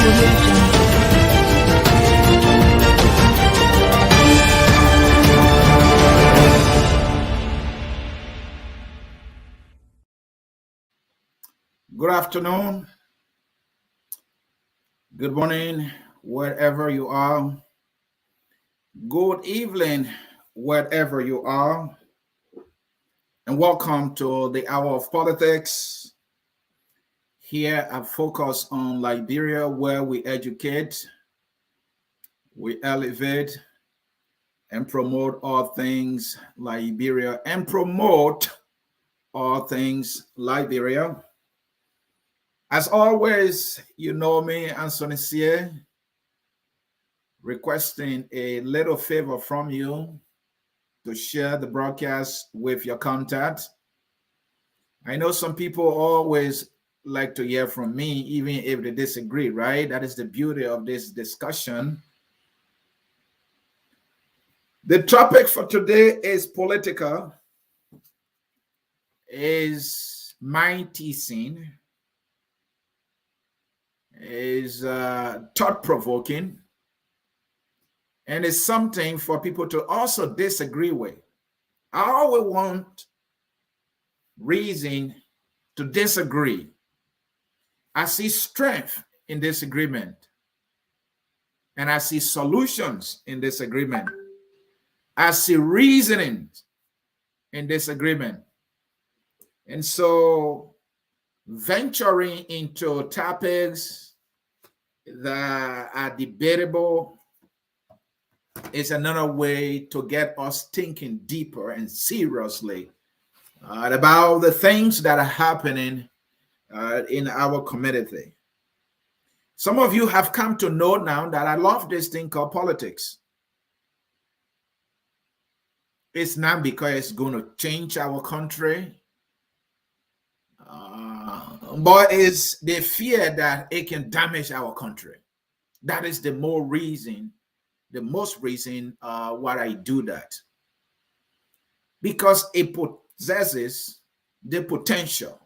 Good afternoon, good morning, wherever you are. Good evening, wherever you are. And welcome to the Hour of Politics. Here I focus on Liberia, where we educate, we elevate, and promote all things Liberia and promote all things Liberia. As always, you know me, Ansony Sieh, requesting a little favor from you to share the broadcast with your contact. I know some people always like to hear from me, even if they disagree, right? That is the beauty of this discussion. The topic for today is political, is mind-teasing, is thought-provoking, and it's something for people to also disagree with. I always want reason to disagree. I see strength in disagreement, and I see solutions in disagreement. I see reasoning in disagreement. And so venturing into topics that are debatable is another way to get us thinking deeper and seriously about the things that are happening in our community. Some of you have come to know now that I love this thing called politics. It's not because it's going to change our country, but it's the fear that it can damage our country. That is the most reason why I do that. Because it possesses the potential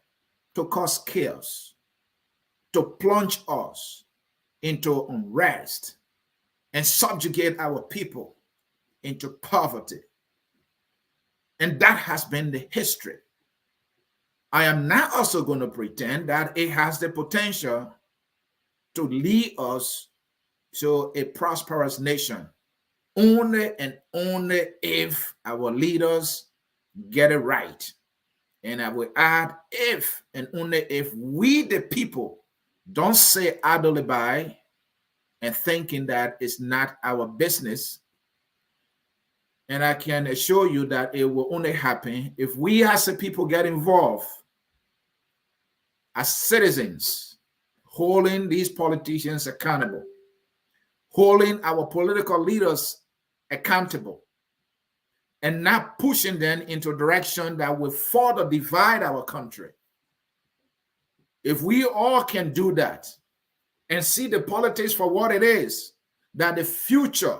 to cause chaos, to plunge us into unrest and subjugate our people into poverty. And that has been the history. I am now also going to pretend that it has the potential to lead us to a prosperous nation, only and only if our leaders get it right. And I will add, if and only if we, the people, don't say idly by and thinking that it's not our business. And I can assure you that it will only happen if we as a people get involved as citizens, holding these politicians accountable, holding our political leaders accountable, and not pushing them into a direction that will further divide our country. If we all can do that and see the politics for what it is, that the future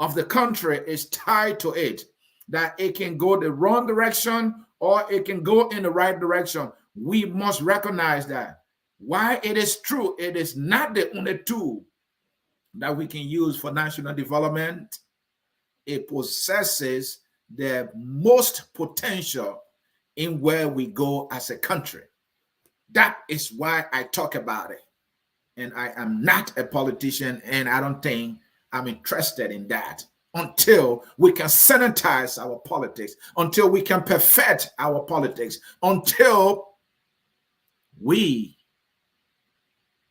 of the country is tied to it, that it can go the wrong direction or it can go in the right direction, we must recognize that. While it is true, it is not the only tool that we can use for national development. It possesses the most potential in where we go as a country. That is why I talk about it. And I am not a politician, and I don't think I'm interested in that until we can sanitize our politics, until we can perfect our politics, until we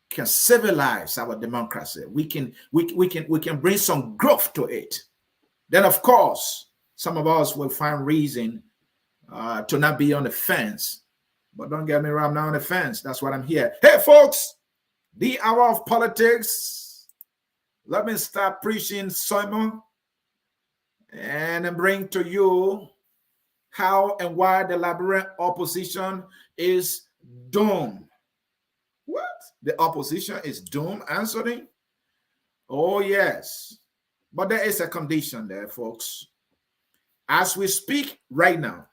can civilize our democracy. We can bring some growth to it. Then, of course, some of us will find reason to not be on the fence. But don't get me wrong, I'm not on the fence. That's what I'm here. Hey, folks, the Hour of Politics. Let me start preaching sermon and bring to you how and why the Liberian opposition is doomed. What? The opposition is doomed, Ansony? Oh, yes. But there is a condition there, folks. As we speak right now,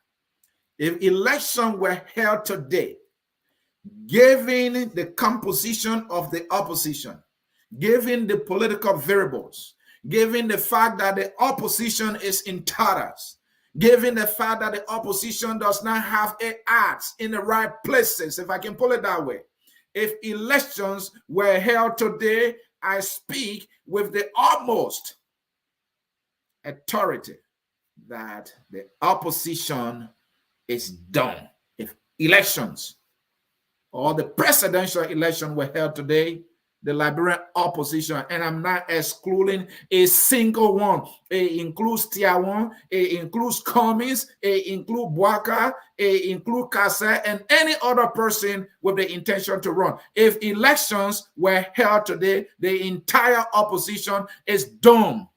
if election were held today, given the composition of the opposition, given the political variables, given the fact that the opposition is in tatters, given the fact that the opposition does not have a axe in the right places, if I can put it that way. If elections were held today, I speak with the utmost authority that the opposition is done. If elections or the presidential election were held today, the Liberian opposition, and I'm not excluding a single one. It includes Tiawan, it includes Cummings, it includes Bwaka, it includes Kasa, and any other person with the intention to run. If elections were held today, the entire opposition is doomed.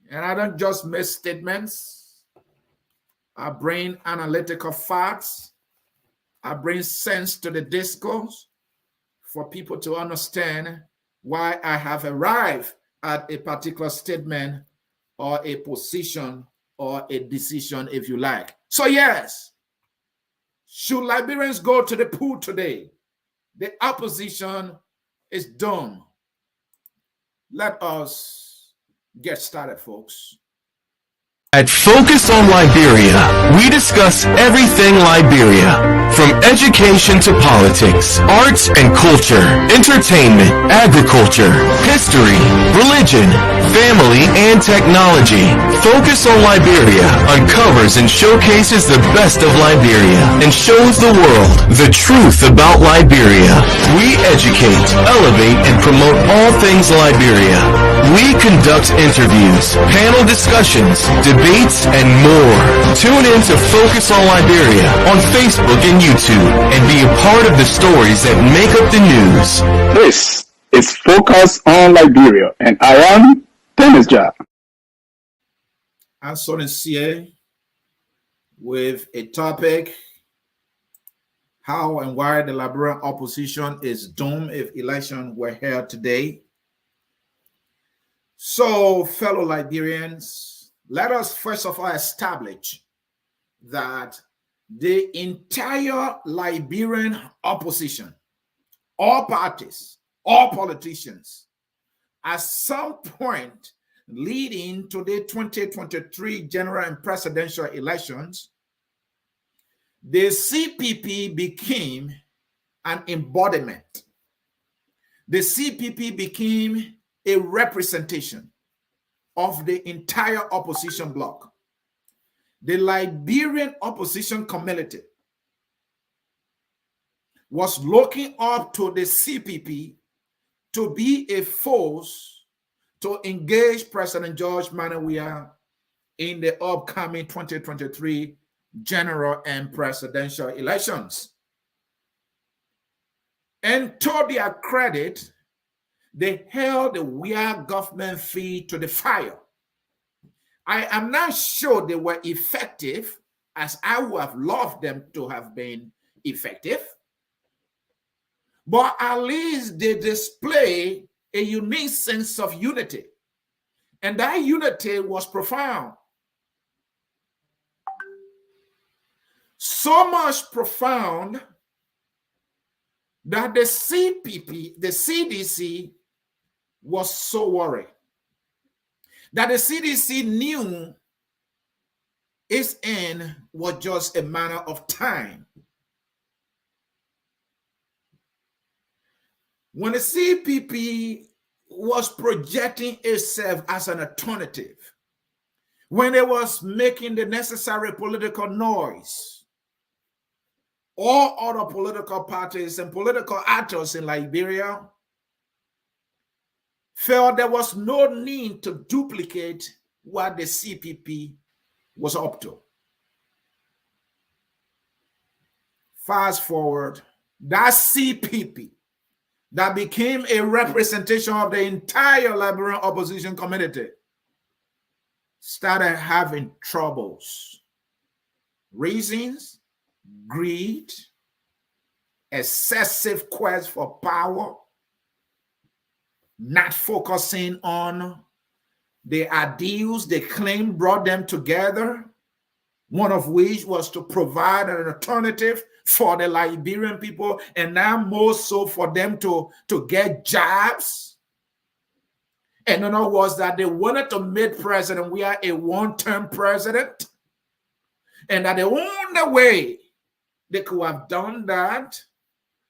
And I don't just make statements. I bring analytical facts. I bring sense to the discourse for people to understand why I have arrived at a particular statement or a position or a decision, if you like. So yes, should Liberians go to the pool today? The opposition is done. Let us get started, folks. At Focus on Liberia, we discuss everything Liberia, from education to politics, arts and culture, entertainment, agriculture, history, religion, family, and technology. Focus on Liberia uncovers and showcases the best of Liberia and shows the world the truth about Liberia. We educate, elevate, and promote all things Liberia. We conduct interviews, panel discussions, debates, and more. Tune in to Focus on Liberia on Facebook and YouTube and be a part of the stories that make up the news. This is Focus on Liberia, and I am Dennis Jah. Ansony Sieh with a topic: how and why the Liberian opposition is doomed if election were held today. So, fellow Liberians, let us first of all establish that the entire Liberian opposition, all parties, all politicians, at some point leading to the 2023 general and presidential elections, the CPP became an embodiment. The CPP became a representation of the entire opposition bloc. The Liberian opposition community was looking up to the CPP to be a force to engage President George Weah in the upcoming 2023 general and presidential elections. And to their credit, they held the Weah government feet to the fire. I am not sure they were effective, as I would have loved them to have been effective, but at least they display a unique sense of unity, and that unity was profound. So much profound that the CPP, the CDC, was so worried that the CDC knew its end was just a matter of time. When the CPP was projecting itself as an alternative, when it was making the necessary political noise, all other political parties and political actors in Liberia felt there was no need to duplicate what the CPP was up to. Fast forward, that CPP that became a representation of the entire Liberian opposition community started having troubles. Reasons: greed, excessive quest for power, not focusing on the ideals they claimed brought them together, one of which was to provide an alternative for the Liberian people, and now more so for them to get jobs. In other words, that they wanted to make president we are a one-term president, and that the only way they could have done that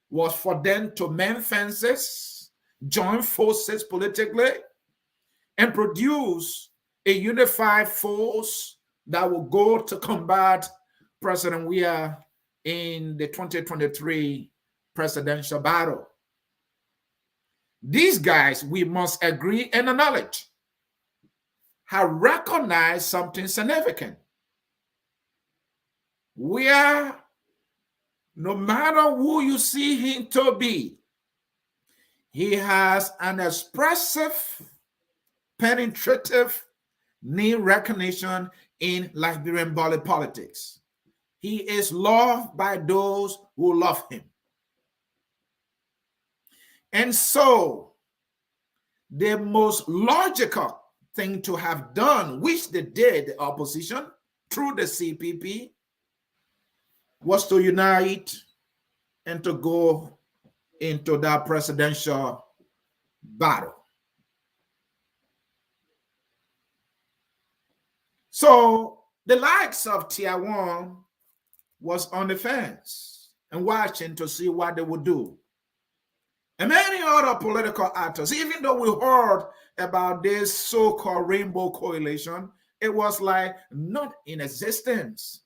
was for them to mend fences, join forces politically, and produce a unified force that will go to combat President Weah in the 2023 presidential battle. These guys, we must agree and acknowledge, have recognized something significant. Weah, no matter who you see him to be, he has an expressive, penetrative name recognition in Liberian politics. He is loved by those who love him. And so, the most logical thing to have done, which they did, the opposition, through the CPP, was to unite and to go into that presidential battle. So the likes of Tiawan was on the fence and watching to see what they would do. And many other political actors, even though we heard about this so-called Rainbow Coalition, it was like not in existence.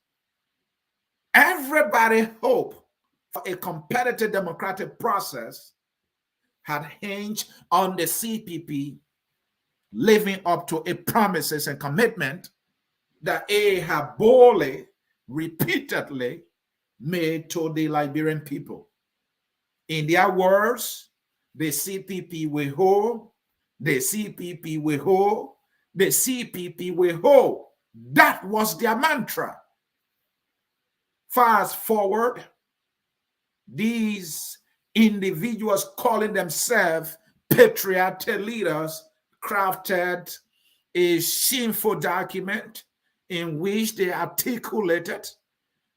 Everybody hoped for a competitive democratic process had hinged on the CPP living up to its promises and commitment that it had boldly, repeatedly made to the Liberian people. In their words, the CPP will hold, the CPP will hold, the CPP will hold. That was their mantra. Fast forward, these individuals calling themselves patriotic leaders crafted a shameful document in which they articulated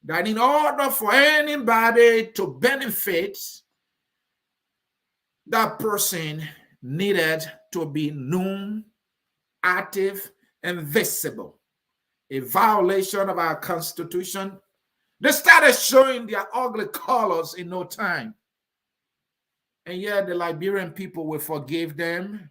that in order for anybody to benefit, that person needed to be known, active, and visible. A violation of our Constitution. They started showing their ugly colors in no time. And yet the Liberian people will forgive them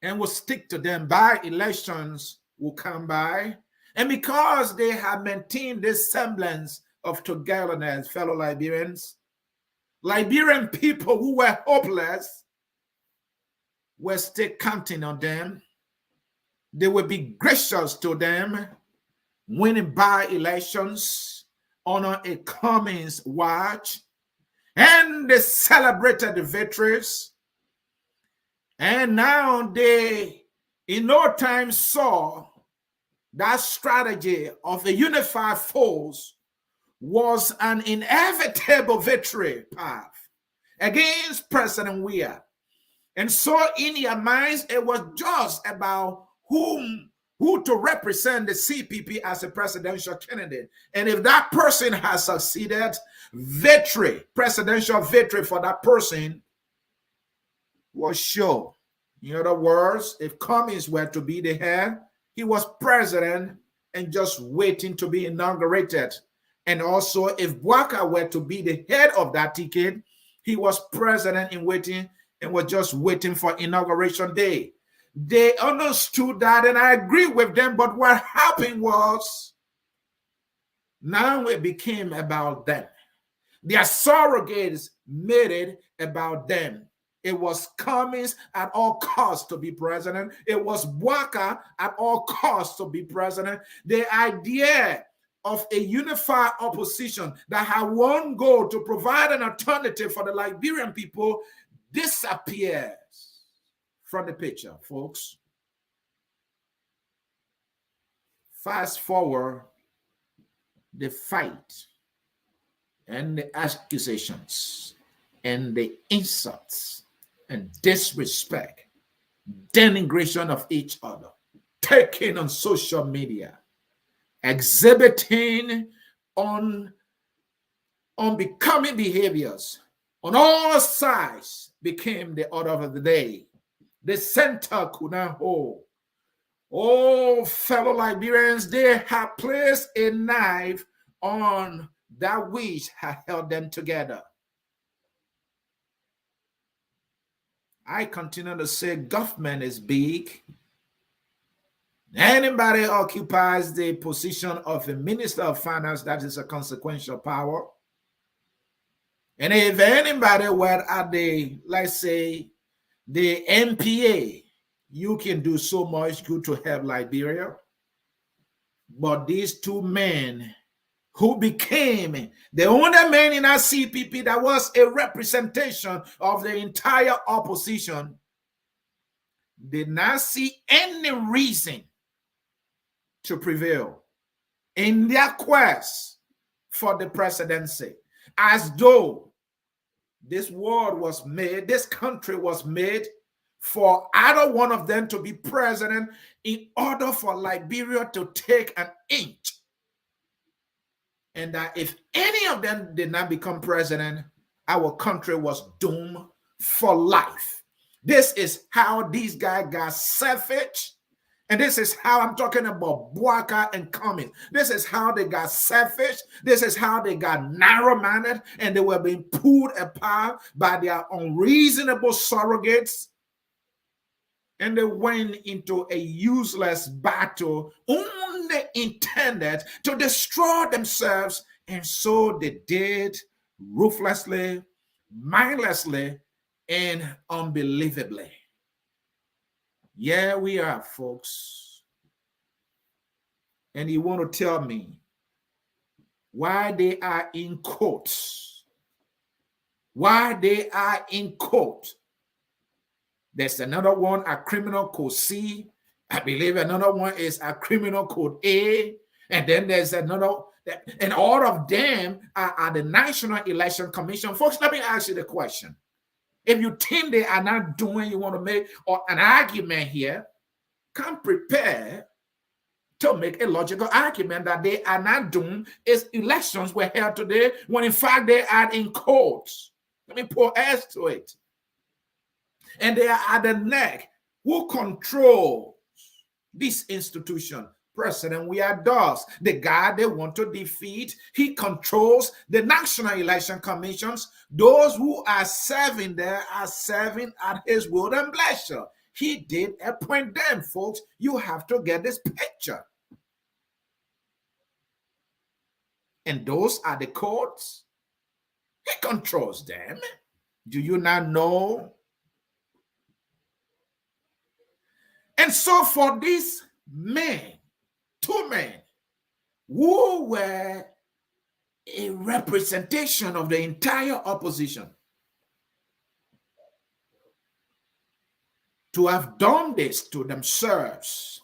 and will stick to them. By elections will come by. And because they have maintained this semblance of togetherness, fellow Liberians, Liberian people who were hopeless were still counting on them. They will be gracious to them, winning by elections on a Cummings watch, and they celebrated the victories. And now they, in no time, saw that strategy of a unified force was an inevitable victory path against President Weah. And so in their minds, it was just about who to represent the CPP as a presidential candidate. And if that person has succeeded, victory, presidential victory for that person was sure. In other words, if Cummings were to be the head, he was president and just waiting to be inaugurated. And also, if Bwaka were to be the head of that ticket, he was president in waiting and was just waiting for inauguration day. They understood that, and I agree with them, but what happened was, now it became about them. Their surrogates made it about them. It was Cummings at all costs to be president. It was Bwaka at all costs to be president. The idea of a unified opposition that had one goal to provide an alternative for the Liberian people disappears from the picture, folks. Fast forward, the fight and the accusations and the insults and disrespect, denigration of each other, taken on social media, exhibiting on unbecoming behaviors on all sides became the order of the day. The center could not hold. Oh, fellow Liberians, they had placed a knife on that which had held them together. I continue to say government is big. Anybody occupies the position of a minister of finance, that is a consequential power. And if anybody were at the, let's say, the MPA, you can do so much good to help Liberia. But these two men who became the only man in our CPP that was a representation of the entire opposition did not see any reason to prevail in their quest for the presidency, as though this world was made, this country was made for either one of them to be president in order for Liberia to take an inch. And that if any of them did not become president, our country was doomed for life. This is how these guys got selfish. And this is how I'm talking about Boaka and Cummings. This is how they got selfish. This is how they got narrow-minded, and they were being pulled apart by their unreasonable surrogates. And they went into a useless battle only intended to destroy themselves. And so they did ruthlessly, mindlessly, and unbelievably. Yeah, we are, folks. And you want to tell me why they are in court? Why they are in court? There's another one, a criminal code C. I believe another one is a criminal code A. And then there's another, and all of them are the National Election Commission. Folks, let me ask you the question. If you think they are not doing, you want to make an argument here, come prepare to make a logical argument that they are not doing is elections were held today when in fact they are in court. Let me put S to it. And they are at the neck. Who controls this institution? President Doss, the guy they want to defeat. He controls the National Election Commissions. Those who are serving there are serving at his will and pleasure. He did appoint them, folks. You have to get this picture. And those are the courts. He controls them. Do you not know? And so for these men, two men who were a representation of the entire opposition, to have done this to themselves,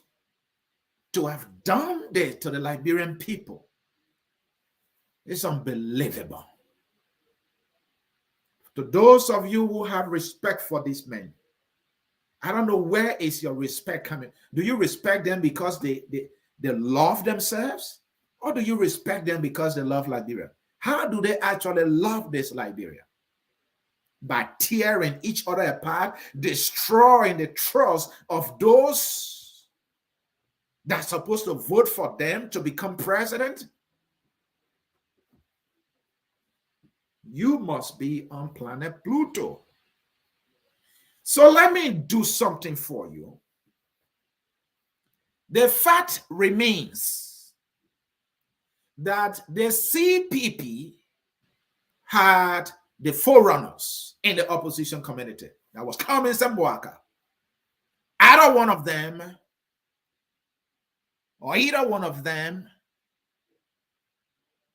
to have done this to the Liberian people, is unbelievable. To those of you who have respect for these men, I don't know, where is your respect coming? Do you respect them because they love themselves? Or do you respect them because they love Liberia? How do they actually love this Liberia? By tearing each other apart, destroying the trust of those that are supposed to vote for them to become president? You must be on planet Pluto. So let me do something for you. The fact remains that the CPP had the forerunners in the opposition community. That was Cummings and Boaka. Either one of them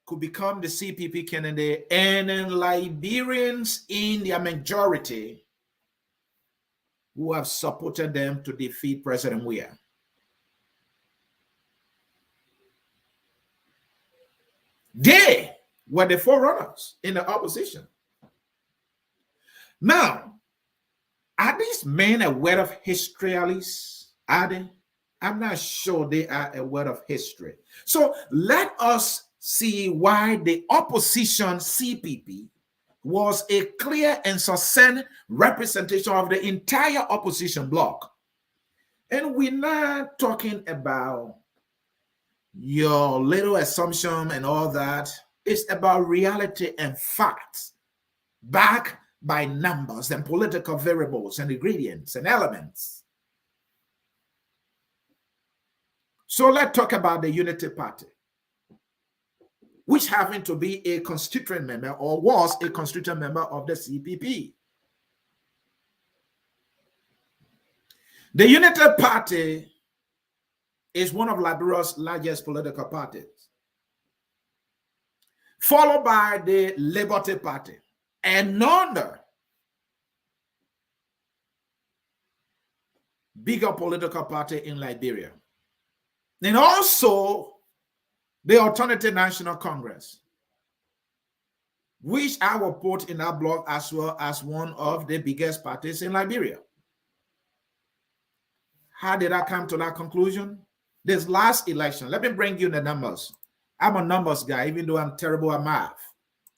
could become the CPP candidate, and then Liberians in their majority who have supported them to defeat President Weah. They were the forerunners in the opposition. Now, are these men aware of history, Alice? Are they? I'm not sure they are aware of history. So let us see why the opposition CPP was a clear and succinct representation of the entire opposition bloc. And we're not talking about your little assumption and all that. It's about reality and facts, backed by numbers and political variables and ingredients and elements. So let's talk about the Unity Party, which happened to be a constituent member or was a constituent member of the CPP. The Unity Party is one of Liberia's largest political parties, followed by the Liberty Party, another bigger political party in Liberia. And also the Alternative National Congress, which I will put in our blog as well as one of the biggest parties in Liberia. How did I come to that conclusion? This last election, let me bring you the numbers. I'm a numbers guy, even though I'm terrible at math.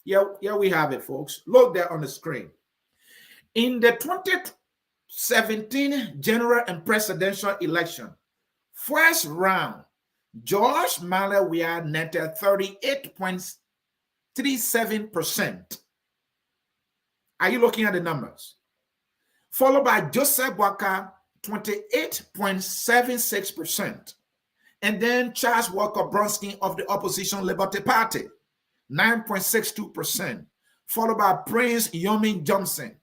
Here we have it, folks. Look there on the screen. In the 2017 general and presidential election, first round, George Malawia netted 38.37%. Are you looking at the numbers? Followed by Joseph Boakai, 28.76%. And then Charles Walker Bronsky of the opposition Liberty Party, 9.62%. Followed by Prince Yomi Johnson,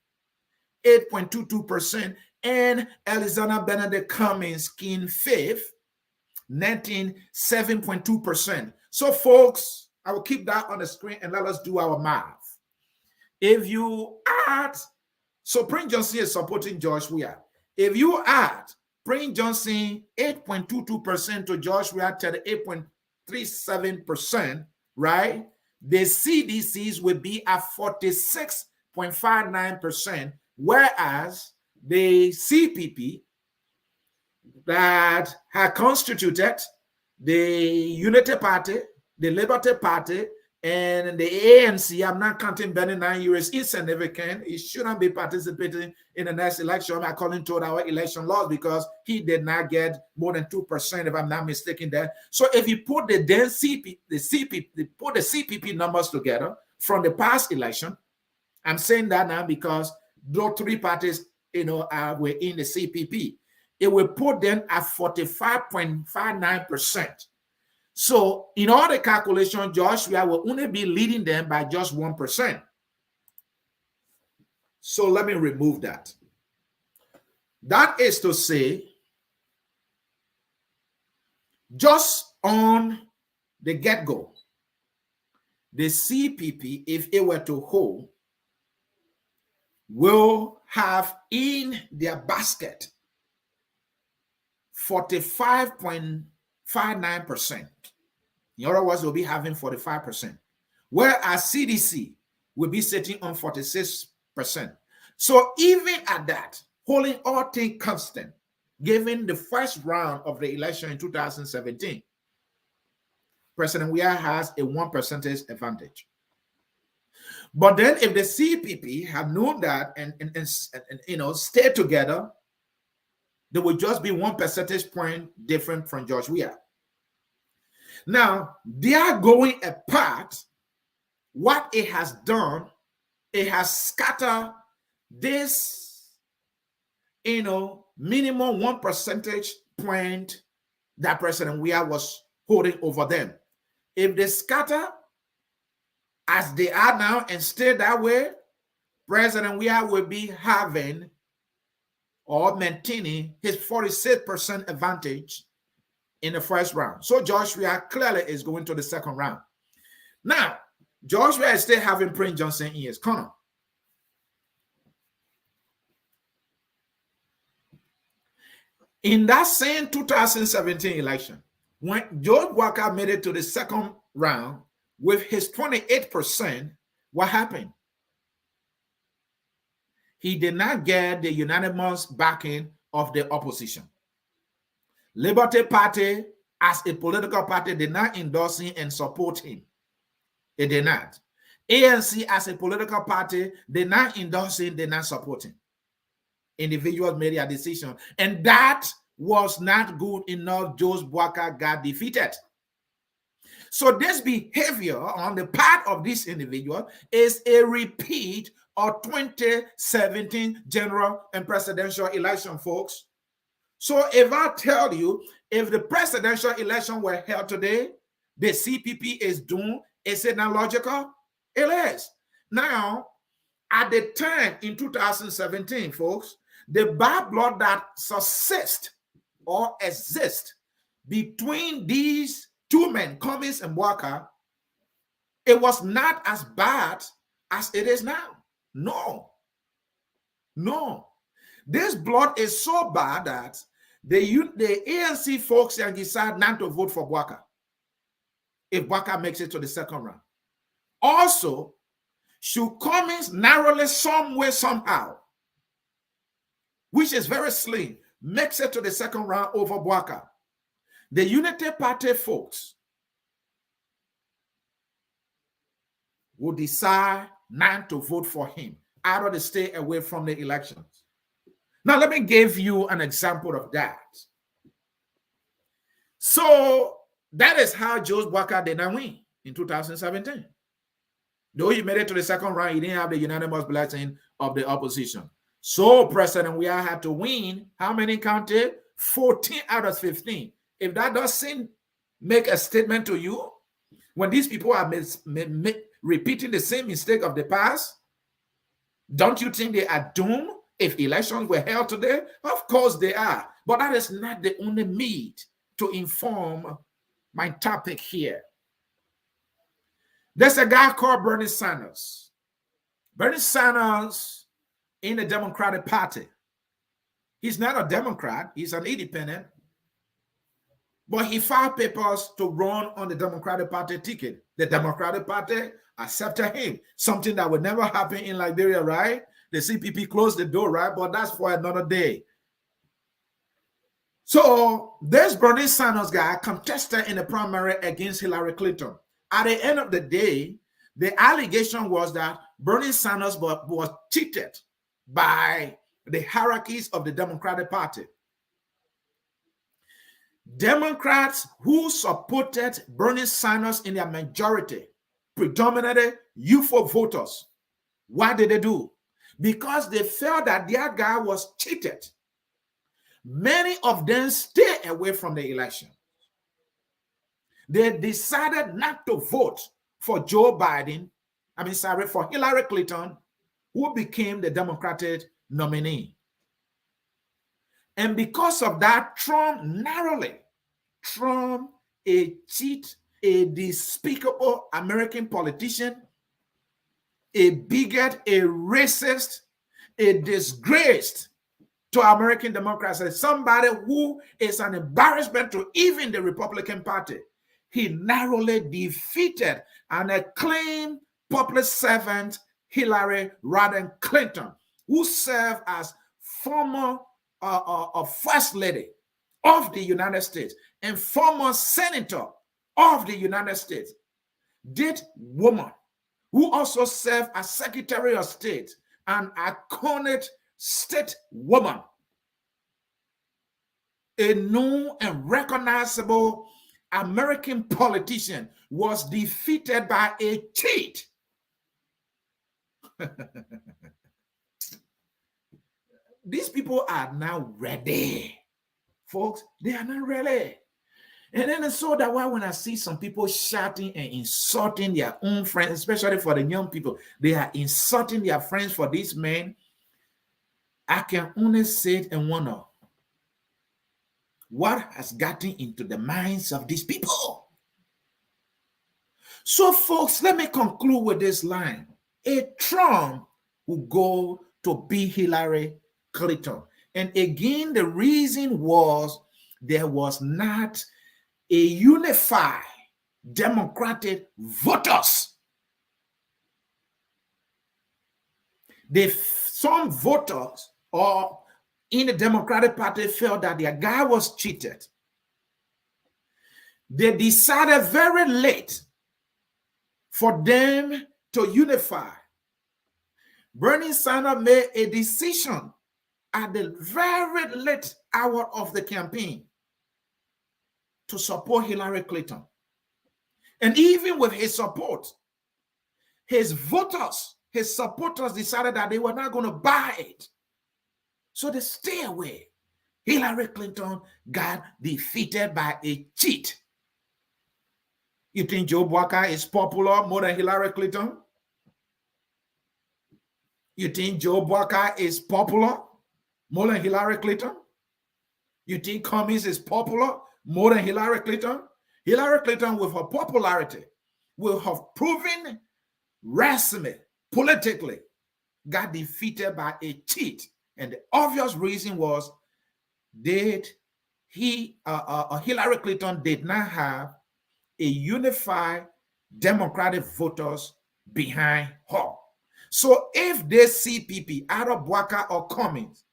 8.22%. And Alexander Benedict Cummings came fifth, netting 7.2%. So, folks, I will keep that on the screen and let us do our math. If you add, so Prince Johnson is supporting George Weah. If you add Prince Johnson 8.22% to George Weah 8.37%, right? The CDCs will be at 46.59%, whereas the CPP that had constituted the Unity Party, the Liberty Party, and the ANC, I'm not counting Benny 9 years, insignificant. He shouldn't be participating in the next election according to our election laws because he did not get more than 2%, if I'm not mistaken there. So if you put the CPP numbers together from the past election, I'm saying that now because those three parties, were in the CPP. It will put them at 45.59%. So in all the calculation, Joshua will only be leading them by just 1%. So let me remove that. That is to say, just on the get-go, the CPP, if it were to hold, will have in their basket 45.59%. In other words, they'll be having 45%. Whereas CDC will be sitting on 46%. So even at that, holding all things constant, given the first round of the election in 2017, President Weah has a 1% advantage. But then if the CPP have known that and stay together, there will just be 1 percentage point different from George Weah. Now, they are going apart. What it has done, it has scattered this, minimum 1 percentage point that President Weah was holding over them. If they scatter as they are now and stay that way, President Weah will be having or maintaining his 46% advantage in the first round. So George Weah clearly is going to the second round. Now, George Weah is still having Prince Johnson in his corner. In that same 2017 election, when George Walker made it to the second round with his 28%, what happened? He did not get the unanimous backing of the opposition. Liberty Party, as a political party, did not endorse him and support him. It did not. ANC as a political party, they're not endorsing, they're not supporting. Individuals made their decision. And that was not good enough. George Boakai got defeated. So this behavior on the part of this individual is a repeat of 2017 general and presidential election, folks. So if I tell you, if the presidential election were held today, the CPP is doomed, is it not logical? It is. Now, at the time in 2017, folks, the bad blood that subsists or exists between these two men, Cummings and Boakai, it was not as bad as it is now. No. This blood is so bad that the ANC folks can decide not to vote for Boakai if Boakai makes it to the second round. Also, should Cummings narrowly, some way, somehow, which is very slim, makes it to the second round over Boakai, the Unity Party folks will decide not to vote for him, either to stay away from the elections. Now, let me give you an example of that. So, that is how George Boakai did not win in 2017. Though he made it to the second round, he didn't have the unanimous blessing of the opposition. So, President we had to win, how many counted? 14 out of 15. If that doesn't make a statement to you, when these people are repeating the same mistake of the past, don't you think they are doomed if elections were held today? Of course they are. But that is not the only meat to inform my topic here. There's a guy called Bernie Sanders. Bernie Sanders in the Democratic Party. He's not a Democrat. He's an independent. But he filed papers to run on the Democratic Party ticket. The Democratic Party accepted him. Something that would never happen in Liberia, right? The CPP closed the door, right? But that's for another day. So this Bernie Sanders guy contested in the primary against Hillary Clinton. At the end of the day, the allegation was that Bernie Sanders was cheated by the hierarchies of the Democratic Party. Democrats who supported Bernie Sanders in their majority, predominantly youthful voters, what did they do? Because they felt that their guy was cheated. Many of them stayed away from the election. They decided not to vote for for Hillary Clinton, who became the Democratic nominee. And because of that, Trump, a cheat, a despicable American politician, a bigot, a racist, a disgrace to American democracy, somebody who is an embarrassment to even the Republican Party. He narrowly defeated an acclaimed public servant, Hillary Clinton, who served as former First Lady of the United States and former Senator of the United States. This woman, who also served as Secretary of State, an iconic state woman, a known and recognizable American politician, was defeated by a cheat. These people are now ready. Folks, they are not ready. And then it's so that why when I see some people shouting and insulting their own friends, especially for the young people, they are insulting their friends for this man, I can only sit and wonder, what has gotten into the minds of these people? So, folks, let me conclude with this line. A Trump will go to be Hillary Clinton. And again, the reason was there was not a unified Democratic voters. Some voters or in the Democratic Party felt that their guy was cheated. They decided very late for them to unify. Bernie Sanders made a decision at the very late hour of the campaign to support Hillary Clinton. And even with his support, his voters, his supporters decided that they were not going to buy it. So they stay away. Hillary Clinton got defeated by a cheat. You think Joe Walker is popular more than Hillary Clinton? You think Joe Walker is popular more than Hillary Clinton? You think Cummings is popular more than Hillary Clinton? Hillary Clinton, with her popularity, will have proven resume politically, got defeated by a cheat. And the obvious reason was Hillary Clinton did not have a unified Democratic voters behind her. So if they see CPP, either Bwaka or Cummings,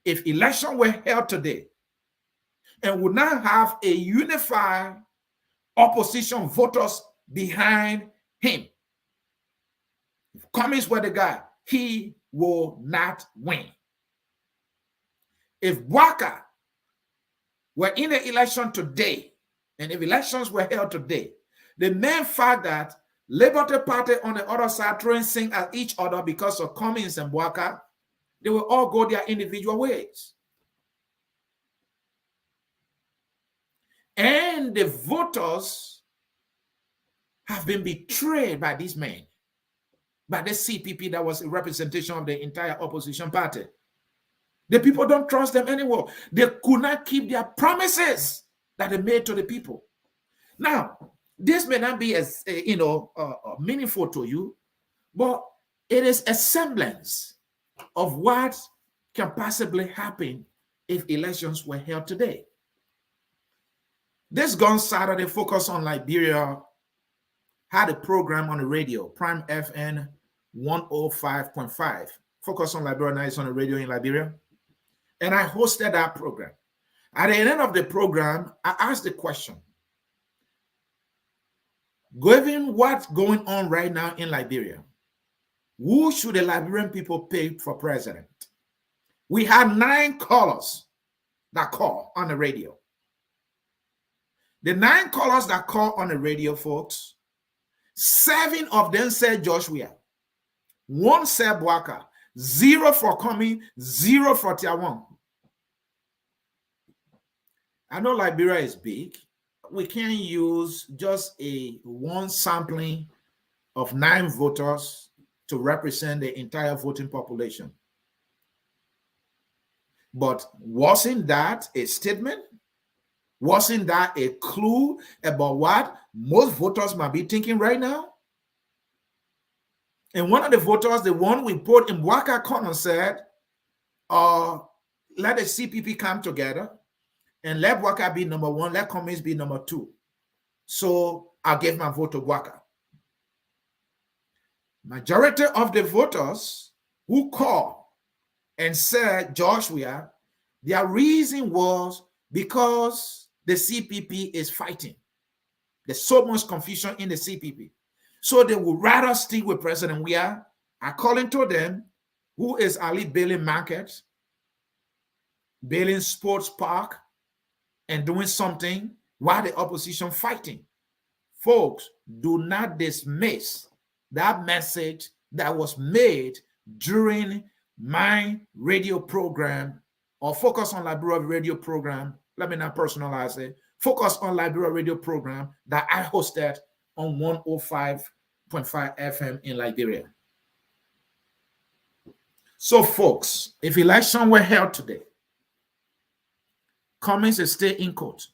if election were held today and would not have a unified opposition voters behind him, if Cummings were the guy, he will not win. If Bwaka were in the election today, and if elections were held today, the main fact that Liberty Party on the other side throwing sing at each other because of Cummings and Bwaka, they will all go their individual ways. And the voters have been betrayed by these men, by the CPP that was a representation of the entire opposition party. The people don't trust them anymore. They could not keep their promises that they made to the people. Now, this may not be as meaningful to you, but it is a semblance of what can possibly happen if elections were held today. This gone Saturday, Focus on Liberia had a program on the radio, Prime FN 105.5. Focus on Liberia now is on the radio in Liberia. And I hosted that program. At the end of the program, I asked the question, given what's going on right now in Liberia, who should the Liberian people pick for president? We had 9 callers that call on the radio. The 9 callers that call on the radio, folks, 7 of them said Joshua, 1 said Bwaka, 0 for Cummings, 0 for Tiawan. I know Liberia is big. We can't use just one sampling of 9 voters to represent the entire voting population. But wasn't that a statement? Wasn't that a clue about what most voters might be thinking right now? And one of the voters, the one we put in Bwaka corner, said, let the CPP come together and let Bwaka be number 1, let Cummings be number 2. So I gave my vote to Bwaka. Majority of the voters who called and said Joshua, their reason was because the CPP is fighting. There's so much confusion in the CPP. So they would rather stick with President Weah, according to them, who is Ali building markets, building sports park, and doing something while the opposition fighting. Folks, do not dismiss that message that was made during my radio program or Focus on Liberia radio program. Let me not personalize it. Focus on Liberia radio program that I hosted on 105.5 FM in Liberia. So, folks, if election were held today, Cummings is still in court.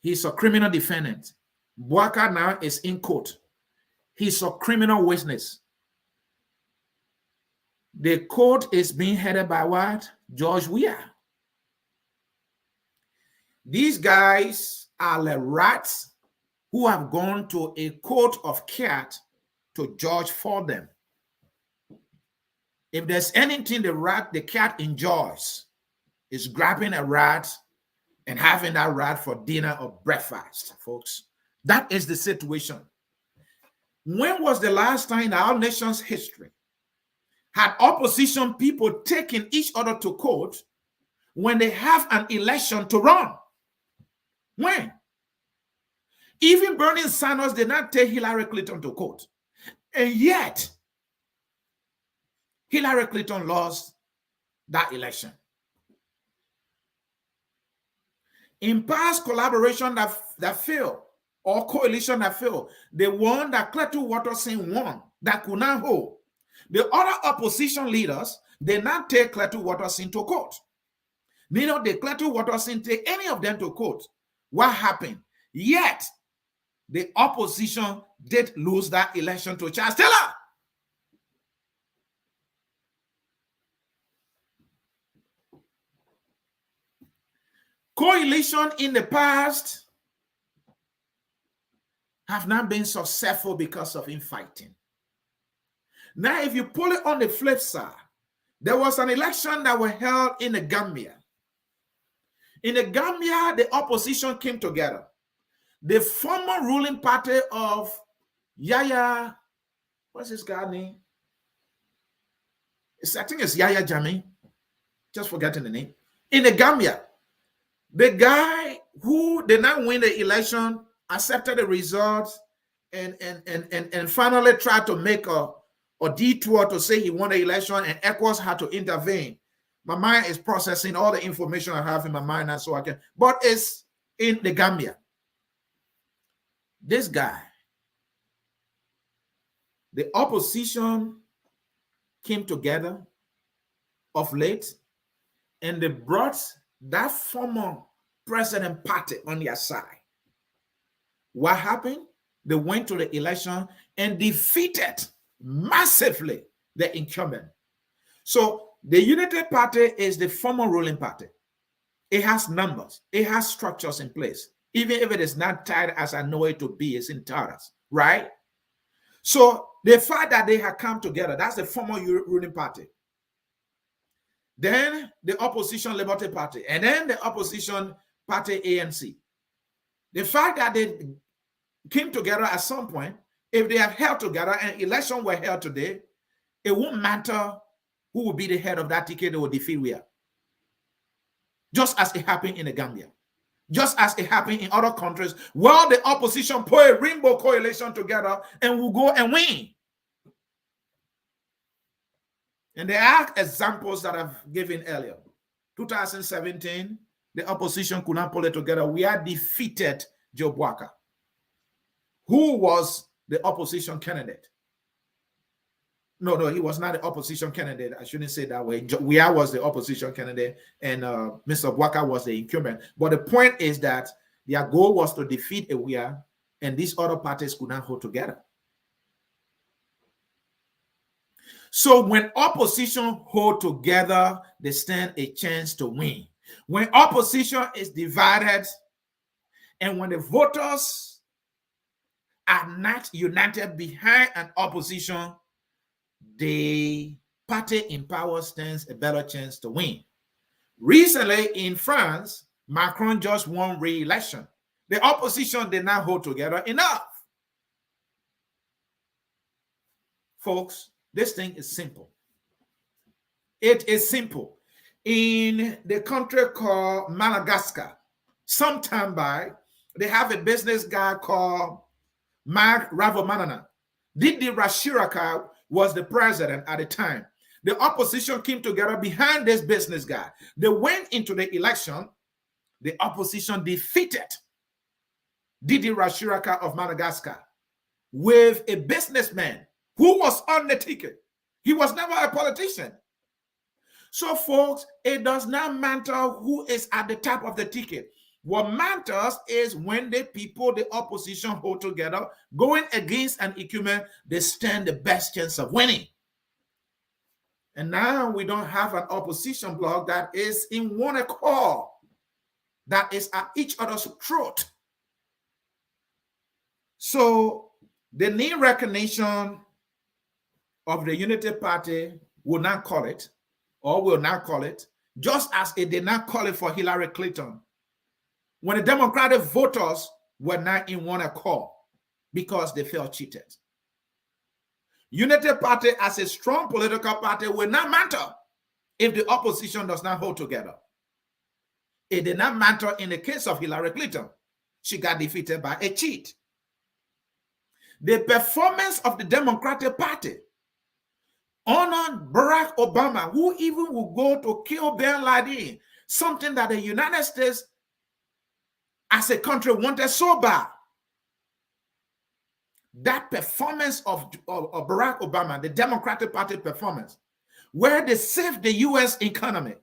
He's a criminal defendant. Bwaka now is in court. He's a criminal witness. The court is being headed by what? George Weah. These guys are the rats who have gone to a court of cat to judge for them. If there's anything the cat enjoys, is grabbing a rat and having that rat for dinner or breakfast, folks. That is the situation. When was the last time in our nation's history had opposition people taking each other to court when they have an election to run? When? Even Bernie Sanders did not take Hillary Clinton to court. And yet, Hillary Clinton lost that election. In past collaboration that failed, or coalition that failed, the one that Cletu Watterson won, that could not hold, the other opposition leaders did not take Cletu Watterson to court. Neither did Cletu Watterson take any of them to court. What happened? Yet, the opposition did lose that election to Charles Taylor. Coalition in the past have not been successful because of infighting. Now, if you pull it on the flip side, there was an election that was held in the Gambia. In the Gambia, the opposition came together. The former ruling party of Yaya, what's his guy's name? I think it's Yaya Jammeh. Just forgetting the name. In the Gambia, the guy who did not win the election accepted the results and finally tried to make a detour to say he won the election, and ECOWAS had to intervene. My mind is processing all the information I have in my mind, and so I can. But it's in the Gambia. This guy, the opposition came together of late, and they brought that former president party on their side. What happened? They went to the election and defeated massively the incumbent. So the Unity Party is the former ruling party. It has numbers. It has structures in place. Even if it is not tied as I know it to be, it's in Taras, right? So the fact that they have come together, that's the former ruling party. Then the opposition Liberty Party, and then the opposition party ANC. The fact that they came together at some point, if they have held together and election were held today, it won't matter who will be the head of that ticket, they will defeat Wia. Just as it happened in the Gambia. Just as it happened in other countries, where the opposition put a rainbow coalition together and will go and win. And there are examples that I've given earlier. 2017, the opposition could not pull it together. We had defeated Joe Bwaka, who was the opposition candidate. No, he was not the opposition candidate. I shouldn't say that way. Wia was the opposition candidate, and Mr. Bwaka was the incumbent. But the point is that their goal was to defeat Wia, and these other parties could not hold together. So when opposition hold together, they stand a chance to win. When opposition is divided, and when the voters are not united behind an opposition, the party in power stands a better chance to win. Recently in France, Macron just won re-election. The opposition did not hold together enough. Folks, this thing is simple. It is simple. In the country called Madagascar, sometime back, they have a business guy called Marc Ravalomanana. Didi Rashiraka was the president at the time. The opposition came together behind this business guy. They went into the election. The opposition defeated Didi Rashiraka of Madagascar with a businessman who was on the ticket. He was never a politician. So, folks, it does not matter who is at the top of the ticket. What matters is when the people, the opposition, hold together, going against an incumbent, they stand the best chance of winning. And now we don't have an opposition bloc that is in one accord, that is at each other's throat. So the new recognition of the Unity Party will not call it, or will not call it, just as it did not call it for Hillary Clinton, when the Democratic voters were not in one accord because they felt cheated. Unity Party as a strong political party will not matter if the opposition does not hold together. It did not matter in the case of Hillary Clinton. She got defeated by a cheat. The performance of the Democratic Party honored Barack Obama, who even would go to kill bin Laden, something that the United States as a country wanted so bad. That performance of Barack Obama, the Democratic Party performance, where they saved the U.S. economy.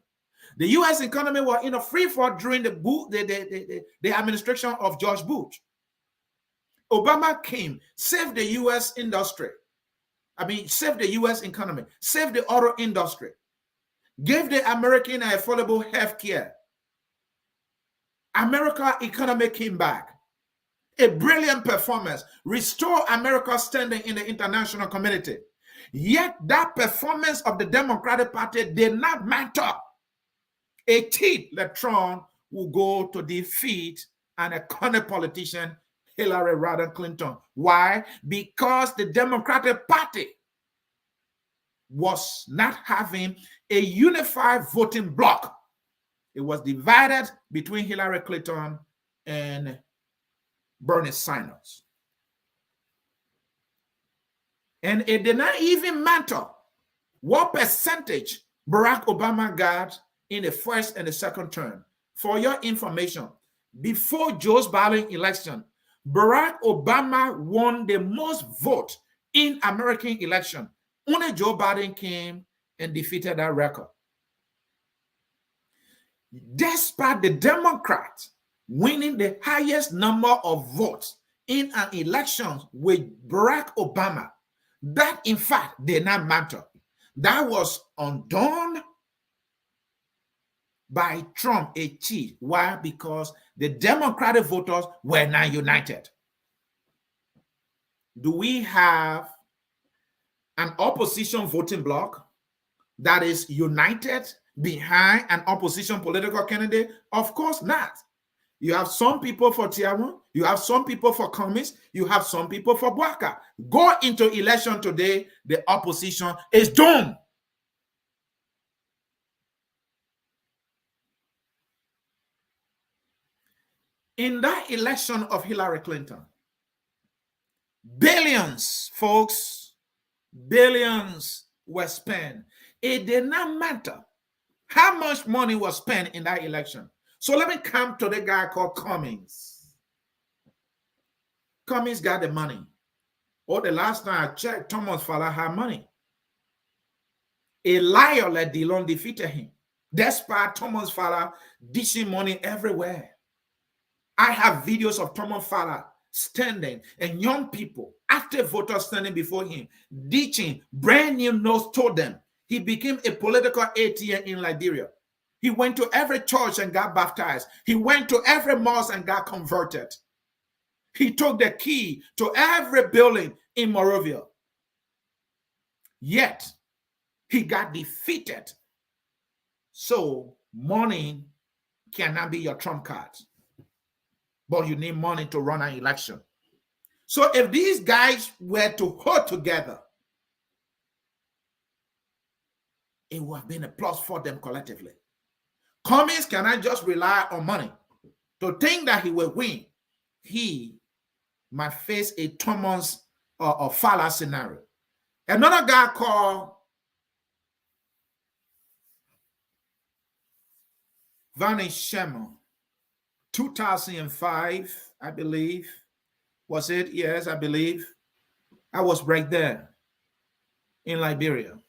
The U.S. economy was in a free fall during the administration of George Bush. Obama came, saved the U.S. industry. Saved the U.S. economy, saved the auto industry, gave the American affordable health care. America's economy came back. A brilliant performance, restore America's standing in the international community. Yet that performance of the Democratic Party did not matter. A cheat like Trump will go to defeat an iconic politician, Hillary Clinton. Why? Because the Democratic Party was not having a unified voting bloc. It was divided between Hillary Clinton and Bernie Sanders. And it did not even matter what percentage Barack Obama got in the first and the second term. For your information, before Joe Biden's election, Barack Obama won the most votes in American election. Only Joe Biden came and defeated that record. Despite the Democrats winning the highest number of votes in an election with Barack Obama, that in fact did not matter. That was undone by Trump, a cheat. Why? Because the Democratic voters were not united. Do we have an opposition voting bloc that is united behind an opposition political candidate? Of course not. You have some people for Tiawan, you have some people for Cummings, you have some people for Bwaka. Go into election today, the opposition is doomed. In that election of Hillary Clinton, billions, folks, billions were spent. It did not matter how much money was spent in that election. So let me come to the guy called Cummings. Cummings got the money. Oh, the last time I checked, Thomas Fowler had money. A liar like Dillon defeated him. Despite Thomas Fowler dishing money everywhere. I have videos of Thomas Fowler standing and young people, active voters standing before him, ditching brand new notes to them. He became a political ATM in Liberia. He went to every church and got baptized. He went to every mosque and got converted. He took the key to every building in Monrovia. Yet, he got defeated. So, money cannot be your trump card. But you need money to run an election. So, if these guys were to hold together, it would have been a plus for them collectively. Cummings cannot just rely on money. To think that he will win, he might face a Thomas or Fowler scenario. Another guy called Vanny Sherman, 2005, I believe. Was it? Yes, I believe. I was right there in Liberia.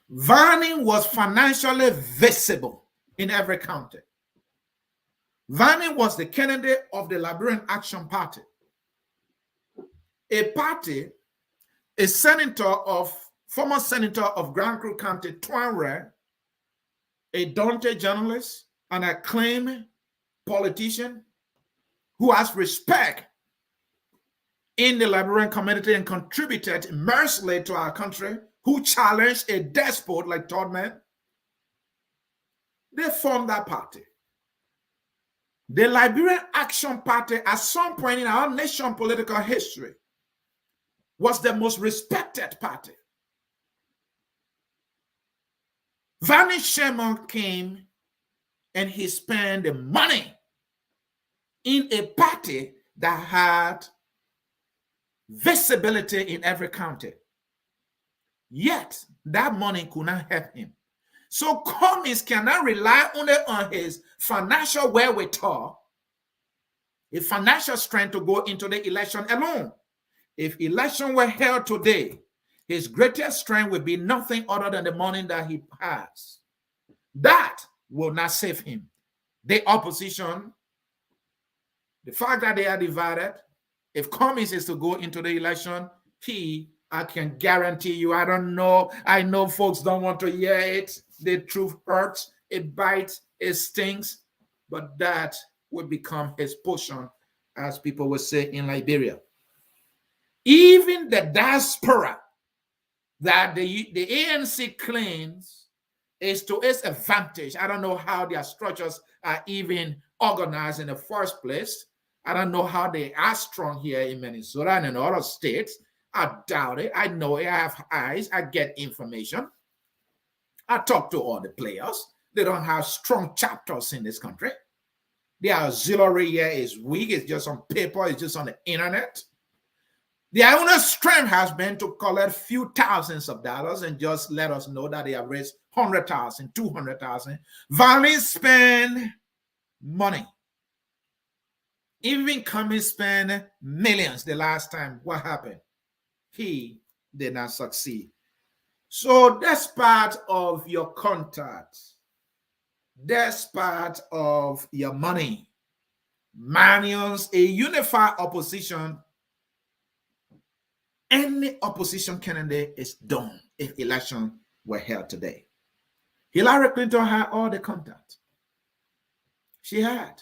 Vanny was financially visible in every county. Vanny was the candidate of the Liberian Action Party, a party, former senator of Grand Crew County, Twanre, a Dante journalist, an acclaimed politician who has respect in the Liberian community and contributed immensely to our country, who challenged a despot like Todman. They formed that party. The Liberian Action Party, at some point in our nation's political history, was the most respected party. Vani Sherman came and he spent the money in a party that had visibility in every county. Yet, that money could not help him. So Cummings cannot rely only on his financial wherewithal, his financial strength to go into the election alone. If election were held today, his greatest strength would be nothing other than the money that he has. That will not save him. The opposition, the fact that they are divided, if Cummings is to go into the election, I can guarantee you, I don't know, I know folks don't want to hear it. The truth hurts, it bites, it stings, but that will become his portion, as people would say in Liberia. Even the diaspora that the ANC claims is to its advantage. I don't know how their structures are even organized in the first place. I don't know how they are strong here in Minnesota and in other states. I doubt it. I know it. I have eyes. I get information. I talk to all the players. They don't have strong chapters in this country. Their auxiliary here is weak. It's just on paper. It's just on the internet. Their only strength has been to collect few thousands of dollars and just let us know that they have raised 100,000, 200,000. Valley spend money. Even Cummings spend millions the last time. What happened? He did not succeed. So that's part of your contact. That's part of your money. Manions, a unified opposition. Any opposition candidate is done if election were held today. Hillary Clinton had all the contact. She had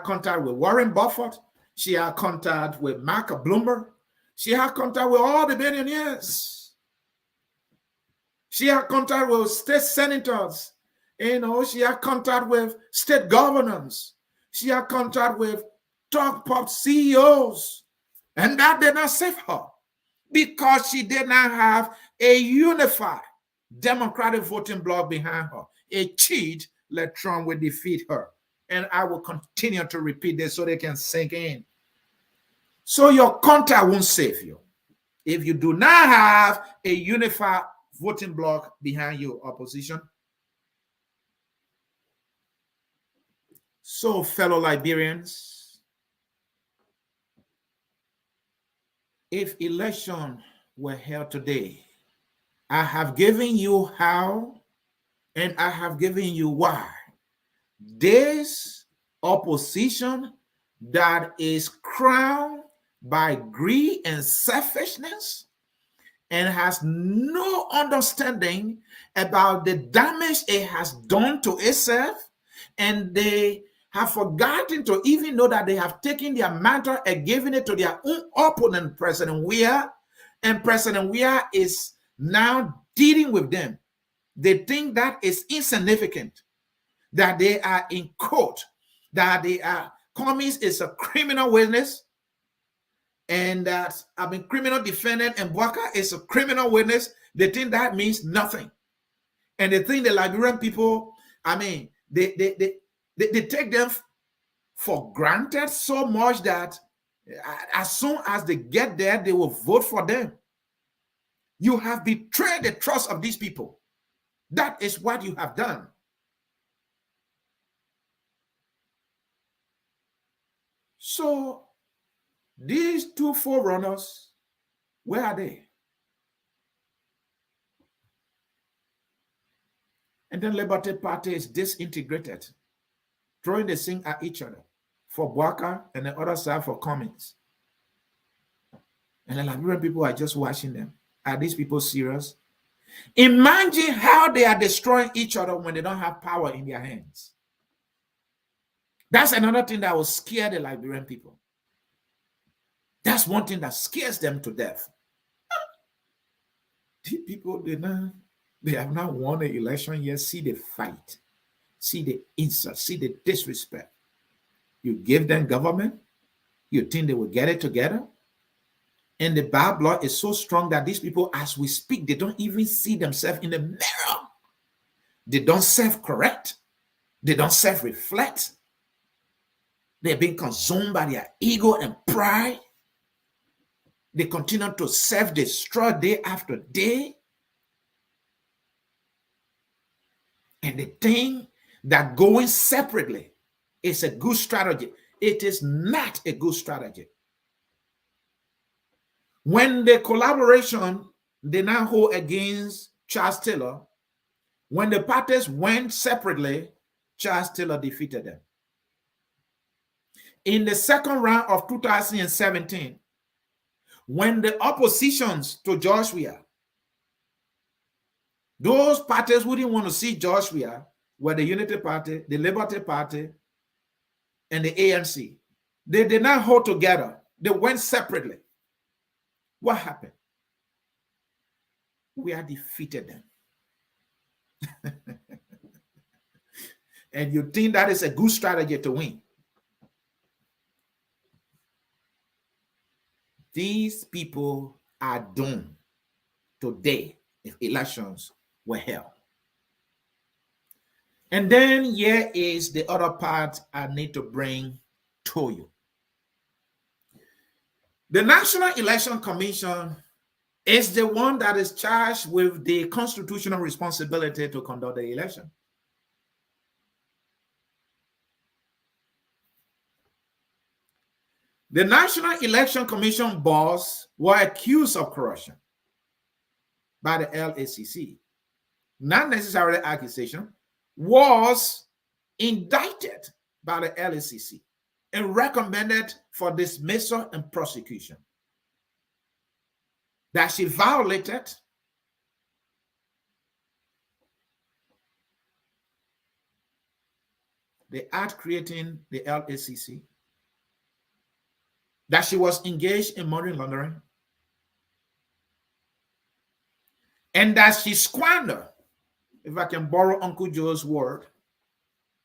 contact with Warren Buffett. She had contact with Mark Bloomberg. She had contact with all the billionaires. She had contact with state senators. She had contact with state governors. She had contact with top pop CEOs. And that did not save her because she did not have a unified Democratic voting bloc behind her. A cheat let Trump will defeat her. And I will continue to repeat this so they can sink in. So your contact won't save you if you do not have a unified voting bloc behind your opposition. So, fellow Liberians, if election were held today, I have given you how and I have given you why. This opposition that is crowned by greed and selfishness and has no understanding about the damage it has done to itself, and they have forgotten to even know that they have taken their mantle and given it to their own opponent, President Weah, and President Weah is now dealing with them. They think that is insignificant, that they are in court, that they are, Cummings is a criminal witness, and that criminal defendant and Bwaka is a criminal witness. They think that means nothing. And they think the Liberian people, they take them for granted so much that as soon as they get there, they will vote for them. You have betrayed the trust of these people. That is what you have done. So these two forerunners, where are they? And then Liberty Party is disintegrated, throwing the thing at each other for Bwaka and the other side for Cummings. And the Liberian people are just watching them. Are these people serious? Imagine how they are destroying each other when they don't have power in their hands. That's another thing that will scare the Liberian people. That's one thing that scares them to death. These people, they have not won the election yet. See the fight. See the insult. See the disrespect. You give them government. You think they will get it together? And the bad blood is so strong that these people, as we speak, they don't even see themselves in the mirror. They don't self-correct. They don't self-reflect. They're being consumed by their ego and pride. They continue to self-destroy day after day. And they think that going separately is a good strategy. It is not a good strategy. When the collaboration they now hold against Charles Taylor, when the parties went separately, Charles Taylor defeated them. In the second round of 2017, when the oppositions to Joshua, those parties who didn't want to see Joshua were the Unity Party, the Liberty Party, and the ANC. They did not hold together. They went separately. What happened? We have defeated them. And you think that is a good strategy to win? These people are doomed today if elections were held. And then here is the other part I need to bring to you. The National Election Commission is the one that is charged with the constitutional responsibility to conduct the election. The National Election Commission boss were accused of corruption by the LACC. Not necessarily accusation, was indicted by the LACC and recommended for dismissal and prosecution. That she violated the act creating the LACC, that she was engaged in money laundering, and that she squandered, if I can borrow Uncle Joe's word,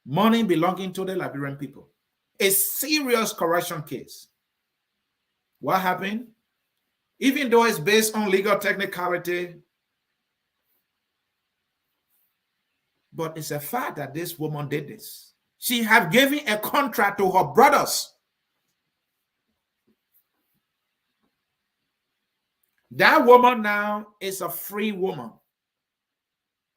money belonging to the Liberian people. A serious corruption case. What happened? Even though it's based on legal technicality, but it's a fact that this woman did this. She have given a contract to her brothers. That woman now is a free woman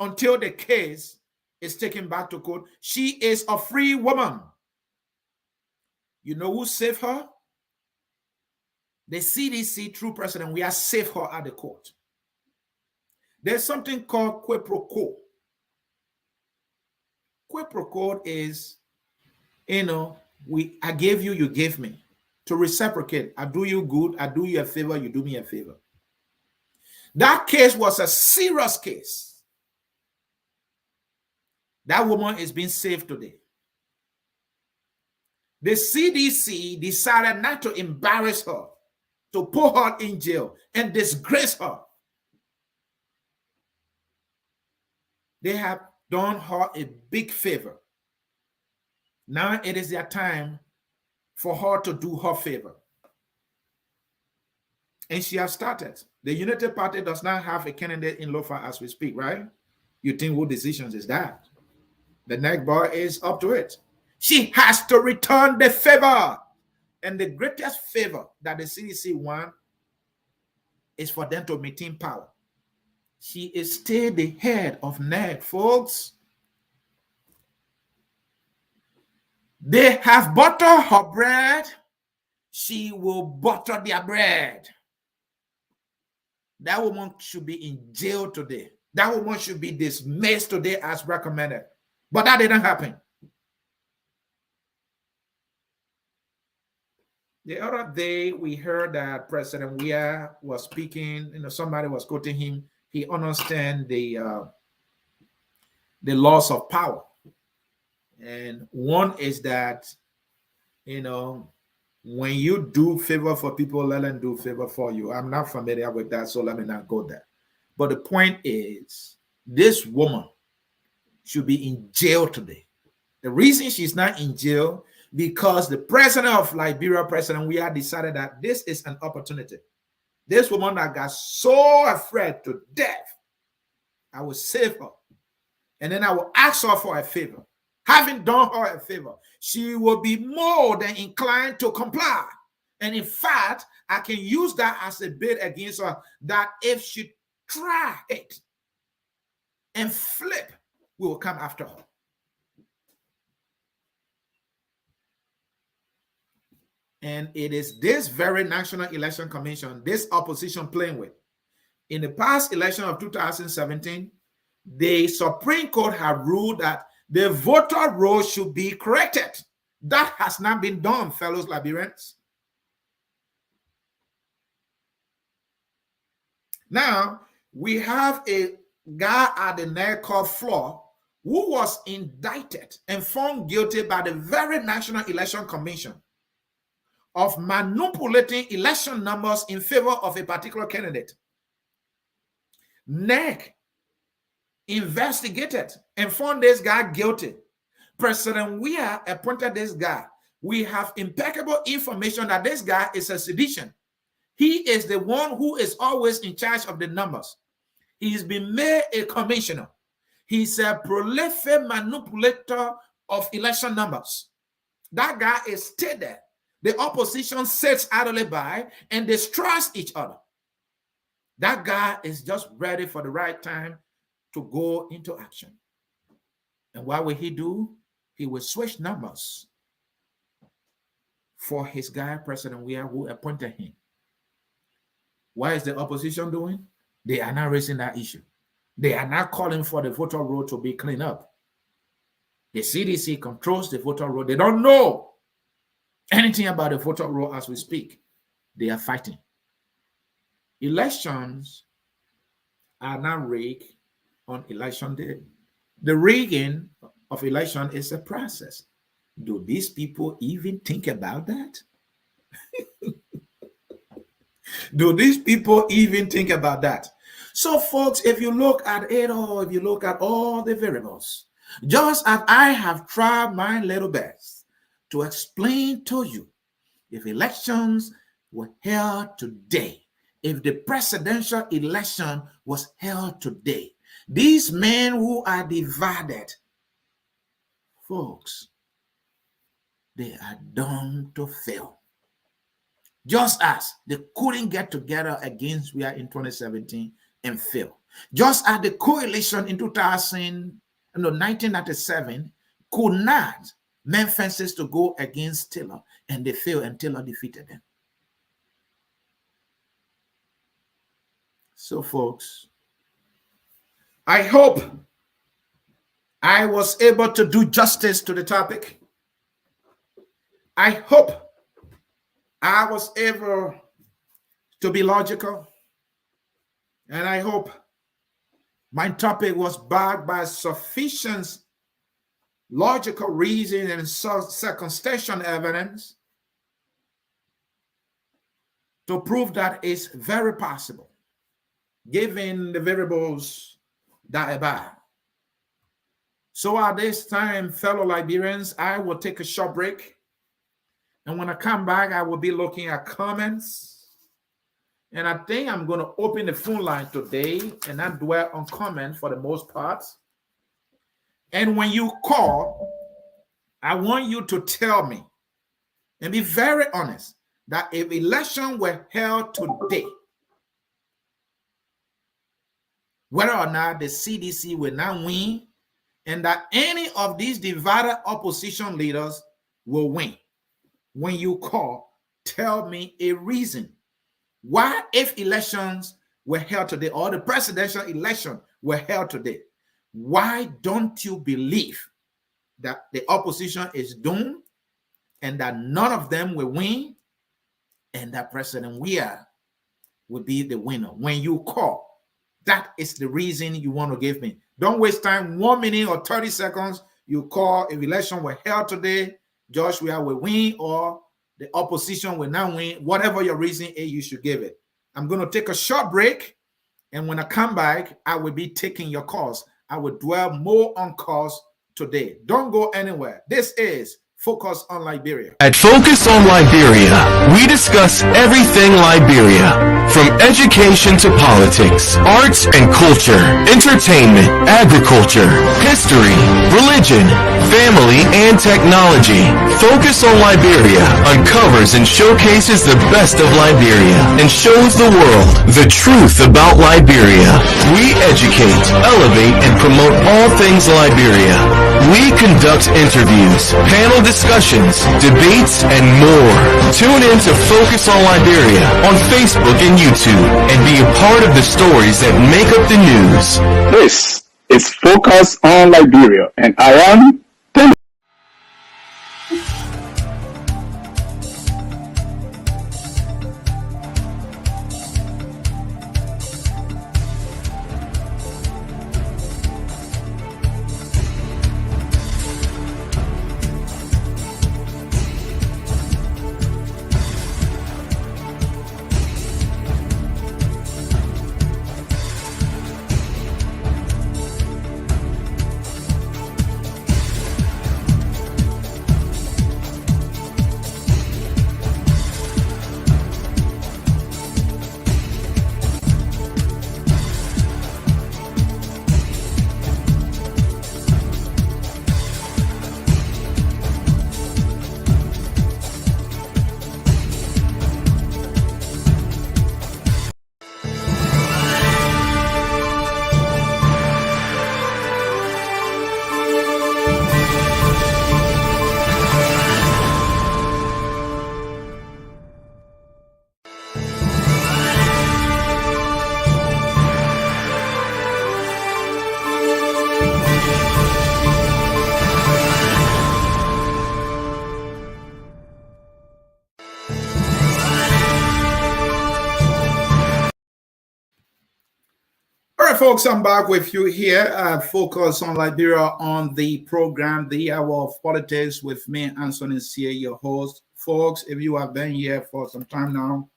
until the case is taken back to court. She is a free woman. You know who saved her? The CDC, through President, we have saved her at the court. There's something called quid pro quo. Quid pro quo is, I gave you, you gave me. To reciprocate, I do you good, I do you a favor, you do me a favor. That case was a serious case. That woman is being saved today. The CDC decided not to embarrass her, to put her in jail and disgrace her. They have done her a big favor. Now it is their time for her to do her favor. And she has started. The Unity Party does not have a candidate in Lofa as we speak, right? You think what decisions is that? The next bar is up to it. She has to return the favor. And the greatest favor that the CDC wants is for them to maintain power. She is still the head of NEC, folks. They have buttered her bread. She will butter their bread. That woman should be in jail today. That woman should be dismissed today as recommended. But that didn't happen. The other day, we heard that President Weah was speaking, somebody was quoting him. He understands the loss of power. And one is that, when you do favor for people, let them do favor for you. I'm not familiar with that, so let me not go there. But the point is, this woman should be in jail today. The reason she's not in jail, because the president of Liberia, President Weah, decided that this is an opportunity This woman that got so afraid to death, I will save her. And then I will ask her for a favor. Having done her a favor, she will be more than inclined to comply. And in fact, I can use that as a bait against her, that if she try it and flip, we will come after her. And it is this very National Election Commission, this opposition playing with. In the past election of 2017, the Supreme Court have ruled that the voter roll should be corrected. That has not been done, fellows Liberians. Now, we have a guy at the neck called Floor who was indicted and found guilty by the very National Election Commission of manipulating election numbers in favor of a particular candidate. NEC investigated and found this guy guilty. President Weah appointed this guy. We have impeccable information that this guy is a sedition. He is the one who is always in charge of the numbers. He's been made a commissioner. He's a prolific manipulator of election numbers. That guy is still there. The opposition sits idly by and destroys each other. That guy is just ready for the right time to go into action. And what will he do? He will switch numbers for his guy, President Weah, who appointed him. What is the opposition doing? They are not raising that issue. They are not calling for the voter roll to be cleaned up. The CDC controls the voter roll. They don't know anything about the voter roll as we speak. They are fighting. Elections are not rigged on election day. The rigging of election is a process. Do these people even think about that? Do these people even think about that? So, folks, if you look at it all, if you look at all the variables, just as I have tried my little best to explain to you, if elections were held today, if the presidential election was held today, these men who are divided, folks, they are doomed to fail. Just as they couldn't get together against Weah in 2017 and fail. Just as the coalition in 1997 could not make fences to go against Taylor, and they failed and Taylor defeated them. So, folks, I hope I was able to do justice to the topic. I hope I was able to be logical. And I hope my topic was backed by sufficient logical reason and circumstantial evidence to prove that it's very possible, given the variables that abide. So at this time, fellow Liberians, I will take a short break. And when I come back, I will be looking at comments. And I think I'm going to open the phone line today and not dwell on comments for the most part. And when you call, I want you to tell me and be very honest that if election were held today, whether or not the CDC will not win, and that any of these divided opposition leaders will win. When you call, tell me a reason why, if elections were held today or the presidential election were held today, why don't you believe that the opposition is doomed and that none of them will win and that President Weah will be the winner? When you call, that is the reason you want to give me. Don't waste time, 1 minute or 30 seconds. You call, if election were held today, George Weah will win or the opposition will not win. Whatever your reason is, you should give it. I'm going to take a short break. And when I come back, I will be taking your calls. I will dwell more on calls today. Don't go anywhere. This is Focus on Liberia. At Focus on Liberia, we discuss everything Liberia, from education to politics, arts and culture, entertainment, agriculture, history, religion, family, and technology. Focus on Liberia uncovers and showcases the best of Liberia and shows the world the truth about Liberia. We educate, elevate, and promote all things Liberia. We conduct interviews, panel discussions, debates, and more. Tune in to Focus on Liberia on Facebook and YouTube and be a part of the stories that make up the news. This is Focus on Liberia, and I am Folks, I'm back with you here at Focus on Liberia on the program, The Hour of Politics, with me, Ansony, Sieh, your host. Folks, if you have been here for some time now,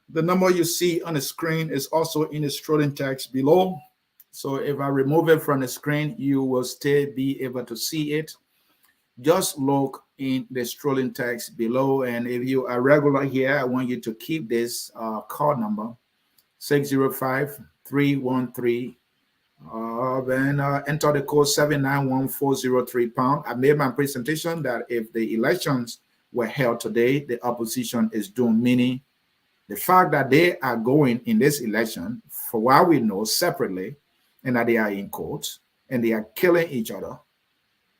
the number you see on the screen is also in the scrolling text below. So if I remove it from the screen, you will still be able to see it. Just look in the scrolling text below. And if you are regular here, I want you to keep this card number, 605-313, then enter the code 791-403 #. I made my presentation that if the elections were held today, the opposition is doomed, meaning the fact that they are going in this election, for what we know, separately, and that they are in court and they are killing each other,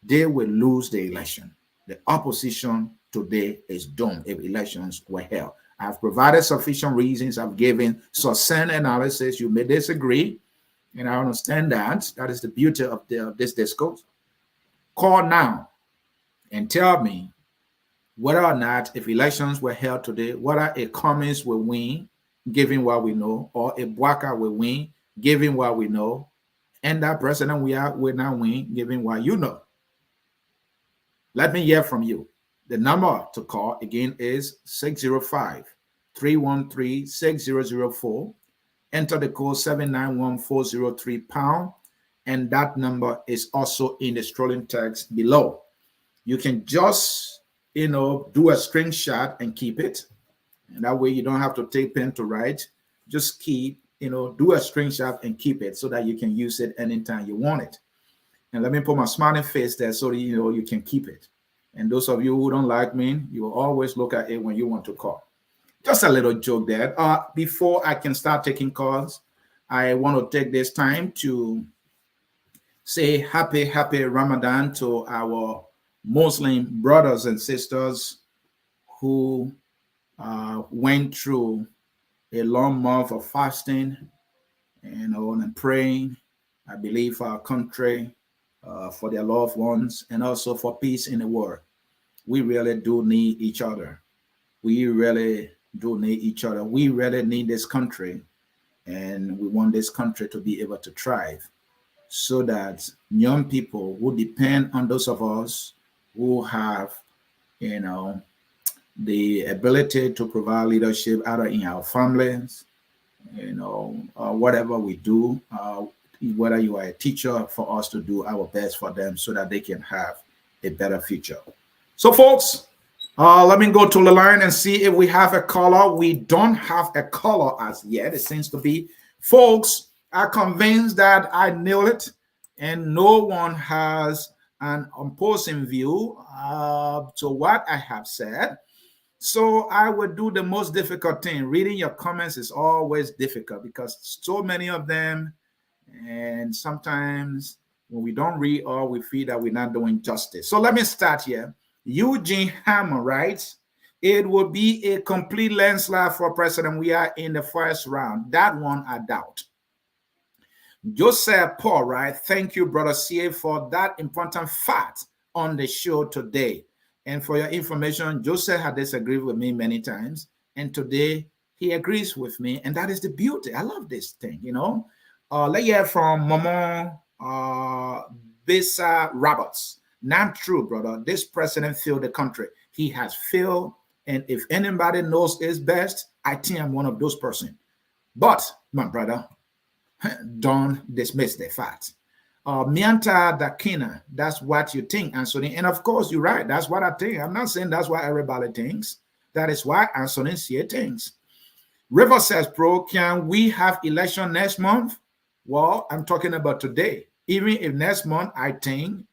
they will lose the election. The opposition today is doomed if elections were held. I've provided sufficient reasons. I've given succinct analysis. You may disagree, and I understand that. That is the beauty of this discourse. Call now and tell me whether or not, if elections were held today, whether a Cummings will win, given what we know, or a Bwaka will win, given what we know, and that president will not win, given what you know. Let me hear from you. The number to call again is 605-313-6004. Enter the code 791-403 #, and that number is also in the scrolling text below. You can just, do a screenshot and keep it. And that way you don't have to take pen to write. Just keep, do a screenshot and keep it so that you can use it anytime you want it. And let me put my smiling face there so that you can keep it. And those of you who don't like me, you will always look at it when you want to call. Just a little joke there. Before I can start taking calls, I want to take this time to say happy Ramadan to our Muslim brothers and sisters who went through a long month of fasting and praying, I believe, for our country, for their loved ones, and also for peace in the world. We really do need each other. We really do need each other. We really need this country, and we want this country to be able to thrive so that young people who depend on those of us who have, the ability to provide leadership either in our families, whatever we do, whether you are a teacher, for us to do our best for them so that they can have a better future. So, folks, let me go to the line and see if we have a caller. We don't have a caller as yet. It seems to be folks are convinced that I nailed it, and no one has an opposing view to what I have said. So I would do the most difficult thing. Reading your comments is always difficult because so many of them, and sometimes when we don't read all, we feel that we're not doing justice. So let me start here. Eugene Hammer writes, it would be a complete landslide for president. We are in the first round. That one I doubt. Joseph Paul, right? Thank you, Brother Sieh, for that important fact on the show today. And for your information, Joseph had disagreed with me many times. And today he agrees with me. And that is the beauty. I love this thing, you know. Let's hear from Maman Besa Roberts. Not true, brother. This president failed the country. He has failed. And if anybody knows his best, I think I'm one of those persons. But, my brother, don't dismiss the facts. Mianta Dakina, that's what you think, Ansony. And of course, you're right. That's what I think. I'm not saying that's what everybody thinks. That is why Ansony Sieh thinks. River says, Pro, can we have election next month? Well, I'm talking about today. Even if next month, I think,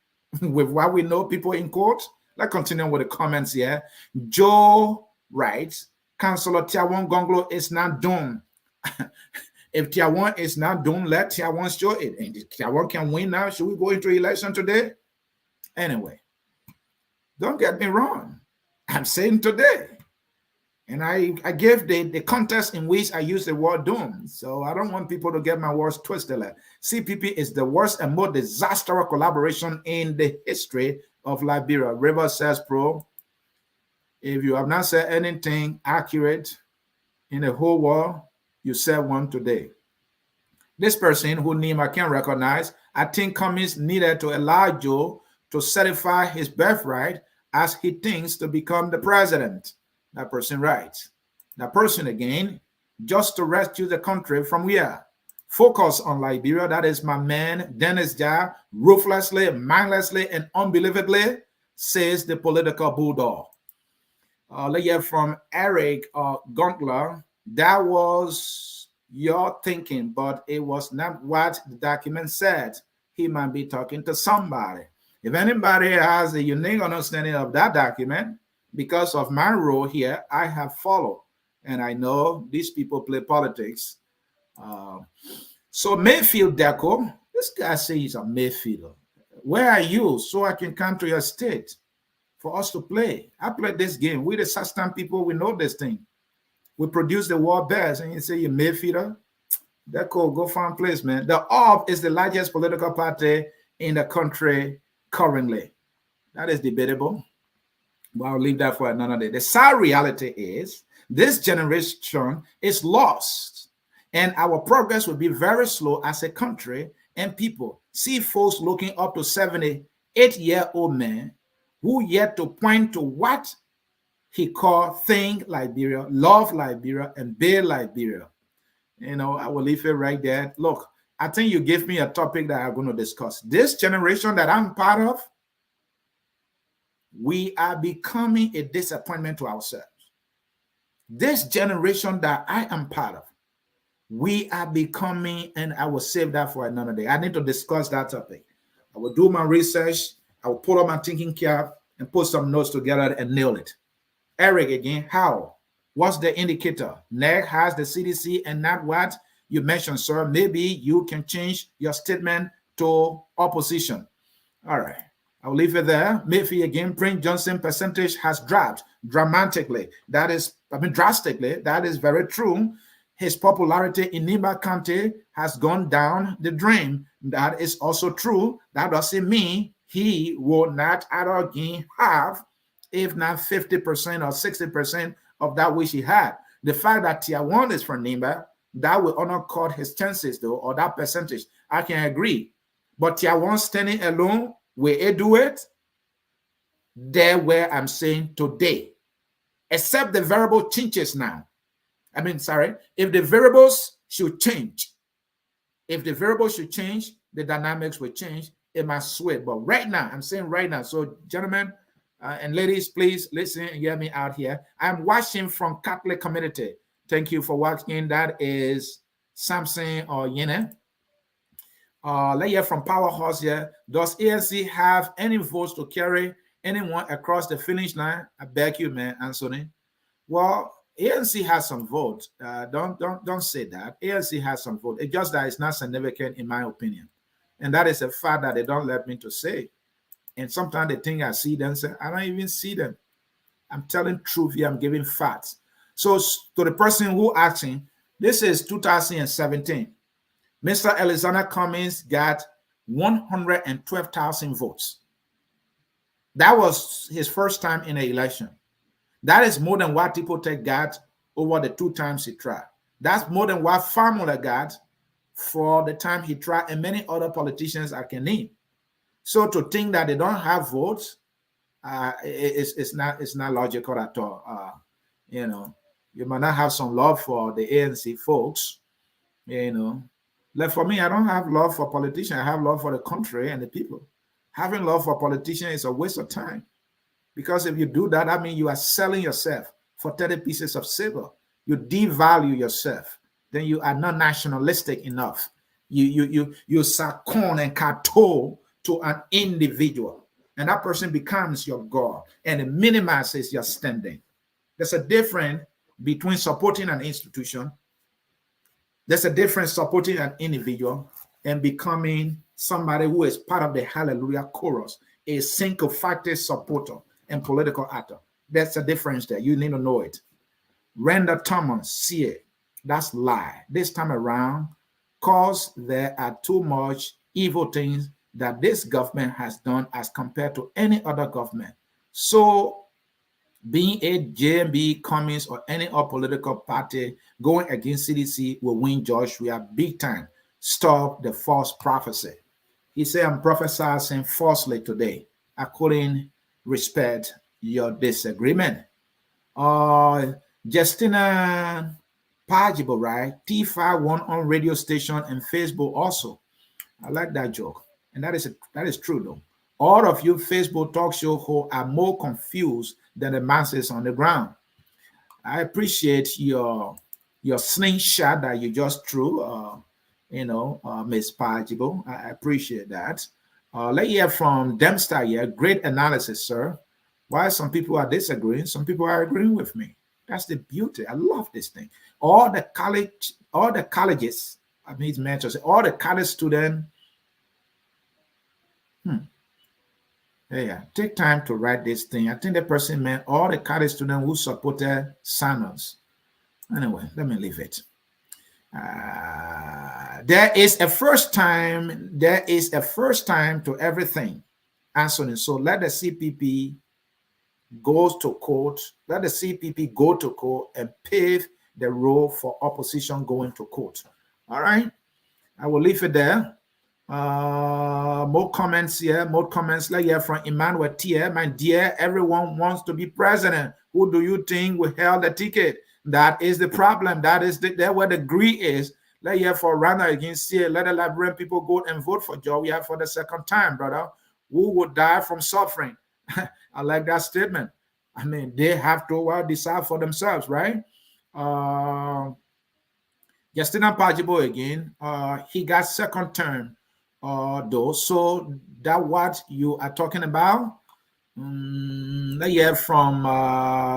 with what we know, people in court. Let's continue with the comments here. Joe writes, Councillor Tiawan Gonglo is not done. If Tiawan is not done, let Tiawan show it. And if Tiawan can win now, should we go into election today? Anyway, don't get me wrong. I'm saying today. And I gave the context in which I use the word doom. So I don't want people to get my words twisted. Like, CPP is the worst and most disastrous collaboration in the history of Liberia. River says, Pro, if you have not said anything accurate in the whole world, you said one today. This person, whose name I can't recognize, I think Cummings needed to allow Joe to certify his birthright as he thinks to become the president. That person writes. That person again, just to rescue the country from where? Focus on Liberia. That is my man, Dennis Jah, ruthlessly, mindlessly, and unbelievably, says the political bulldog. Let's hear from Eric Guntler. That was your thinking, but it was not what the document said. He might be talking to somebody. If anybody has a unique understanding of that document, because of my role here, I have followed, and I know these people play politics. So Mayfield Deco, this guy says he's a Mayfielder. Where are you so I can come to your state for us to play? I played this game. We the Sastan people, we know this thing. We produce the world best, and you say you're Mayfielder? Deco, go find a place, man. The OP is the largest political party in the country currently. That is debatable. But I'll leave that for another day. The sad reality is this generation is lost, and our progress will be very slow as a country and people. See folks looking up to 78-year-old men who yet to point to what he called think Liberia, love Liberia, and build Liberia. You know, I will leave it right there. Look, I think you gave me a topic that I'm going to discuss. This generation that I'm part of, we are becoming a disappointment to ourselves. This generation that I am part of, we are becoming, and I will save that for another day. I need to discuss that topic. I will do my research. I will pull up my thinking cap and put some notes together and nail it. Eric again, how? What's the indicator? NEG has the CDC and not what you mentioned, sir. Maybe you can change your statement to opposition. All right. I'll leave it there. Maybe again, Prince Johnson percentage has dropped dramatically. That is, drastically. That is very true. His popularity in Nimba County has gone down the drain. That is also true. That doesn't mean he will not at all again have, if not 50% or 60% of that which he had. The fact that Tier 1 is from Nimba, that will not cut his chances though, or that percentage. I can agree. But Tier 1 standing alone, will it do it? There where I'm saying today. Except the variable changes now. If the variables should change, the dynamics will change, it must sway. But right now, I'm saying right now. So, gentlemen, And ladies, please listen and hear me out here. I'm watching from Catholic community. Thank you for watching. That is Samson or Yene. Let's hear from Powerhouse here. Does ANC have any votes to carry anyone across the finish line? I beg you, man, Ansony. Well, ANC has some votes. Don't say that. ANC has some votes. It's just that it's not significant in my opinion. And that is a fact that they don't let me to say. And sometimes they think I see them, say, I don't even see them. I'm telling truth here, I'm giving facts. So to the person who asking, this is 2017. Mr. Alexander Cummings got 112,000 votes. That was his first time in an election. That is more than what Tipotech got over the 2 times he tried. That's more than what Famula got for the time he tried, and many other politicians I can name. So to think that they don't have votes, it's not logical at all. You know, you might not have some love for the ANC folks. You know, like for me, I don't have love for politicians. I have love for the country and the people. Having love for politicians is a waste of time, because if you do that, I mean you are selling yourself for 30 pieces of silver. You devalue yourself. Then you are not nationalistic enough. You succumb and kowtow to an individual, and that person becomes your God, and it minimizes your standing. There's a difference between supporting an institution. There's a difference supporting an individual and becoming somebody who is part of the Hallelujah chorus, a sycophantic supporter and political actor. That's a difference there. You need to know it. Render Thomas, Sieh, that's lie. This time around, because there are too much evil things that this government has done as compared to any other government. So being a JMB, Cummings, or any other political party going against CDC will win Joshua big time. Stop the false prophecy. He said, I'm prophesying falsely today. I couldn't respect your disagreement. Justina Pajibo, right? T51 on radio station and Facebook also. I like that joke. And that is true though. All of you Facebook talk show who are more confused than the masses on the ground. I appreciate your slingshot that you just threw, Miss Pajibo. I appreciate that. Let's hear from Dempster here. Great analysis, sir. Why some people are disagreeing, some people are agreeing with me. That's the beauty. I love this thing. All the colleges, I mean, it's meant to say, all the college students. Yeah, take time to write this thing. I think the person meant all the college students who supported Sanders. Anyway, let me leave it. There is a first time. There is a first time to everything, Ansony. So let the CPP goes to court. Let the CPP go to court and pave the road for opposition going to court. All right, I will leave it there. More comments here. More comments. Let's hear from Emmanuel T. My dear, everyone wants to be president. Who do you think will held the ticket? That is the problem. That is where the greed is. Let's hear for Rana against Sieh. Let the Liberian people go and vote for Joe for the second time, brother. Who would die from suffering? I like that statement. I mean, they have to decide for themselves, right? Justina Pajibo again. He got second term, though. So that what you are talking about? Let's hear from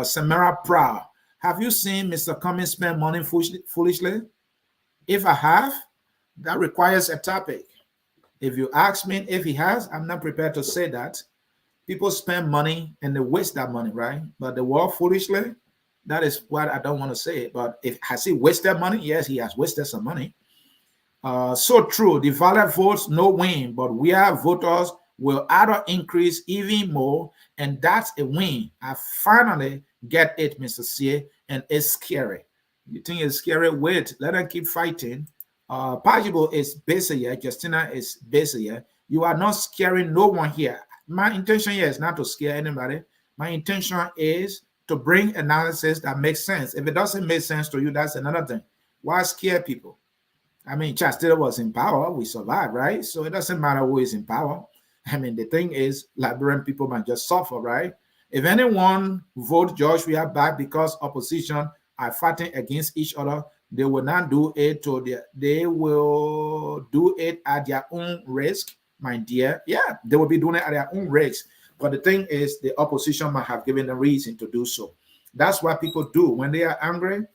Samara Proud. Have you seen Mr. Cummings spend money foolishly? If I have, that requires a topic. If you ask me if he has, I'm not prepared to say that. People spend money and they waste that money, right? But the word foolishly, that is what I don't want to say. But if has he wasted money? Yes, he has wasted some money. So true. The valid votes no win, but we are voters will either increase even more, and that's a win. I finally get it, Mr. Sieh, and it's scary. You think it's scary? Wait, let them keep fighting. Pajibo is busy here. Justina is busy here. You are not scaring no one here. My intention here is not to scare anybody. My intention is to bring analysis that makes sense. If it doesn't make sense to you, that's another thing. Why scare people? I mean, Chastity was in power. We survived, right? So it doesn't matter who is in power. I mean, the thing is, Liberian people might just suffer, right? If anyone vote George Weah back because opposition are fighting against each other, they will not do it they will do it at their own risk, my dear. Yeah, they will be doing it at their own risk. But the thing is, the opposition might have given a reason to do so. That's what people do when they are angry.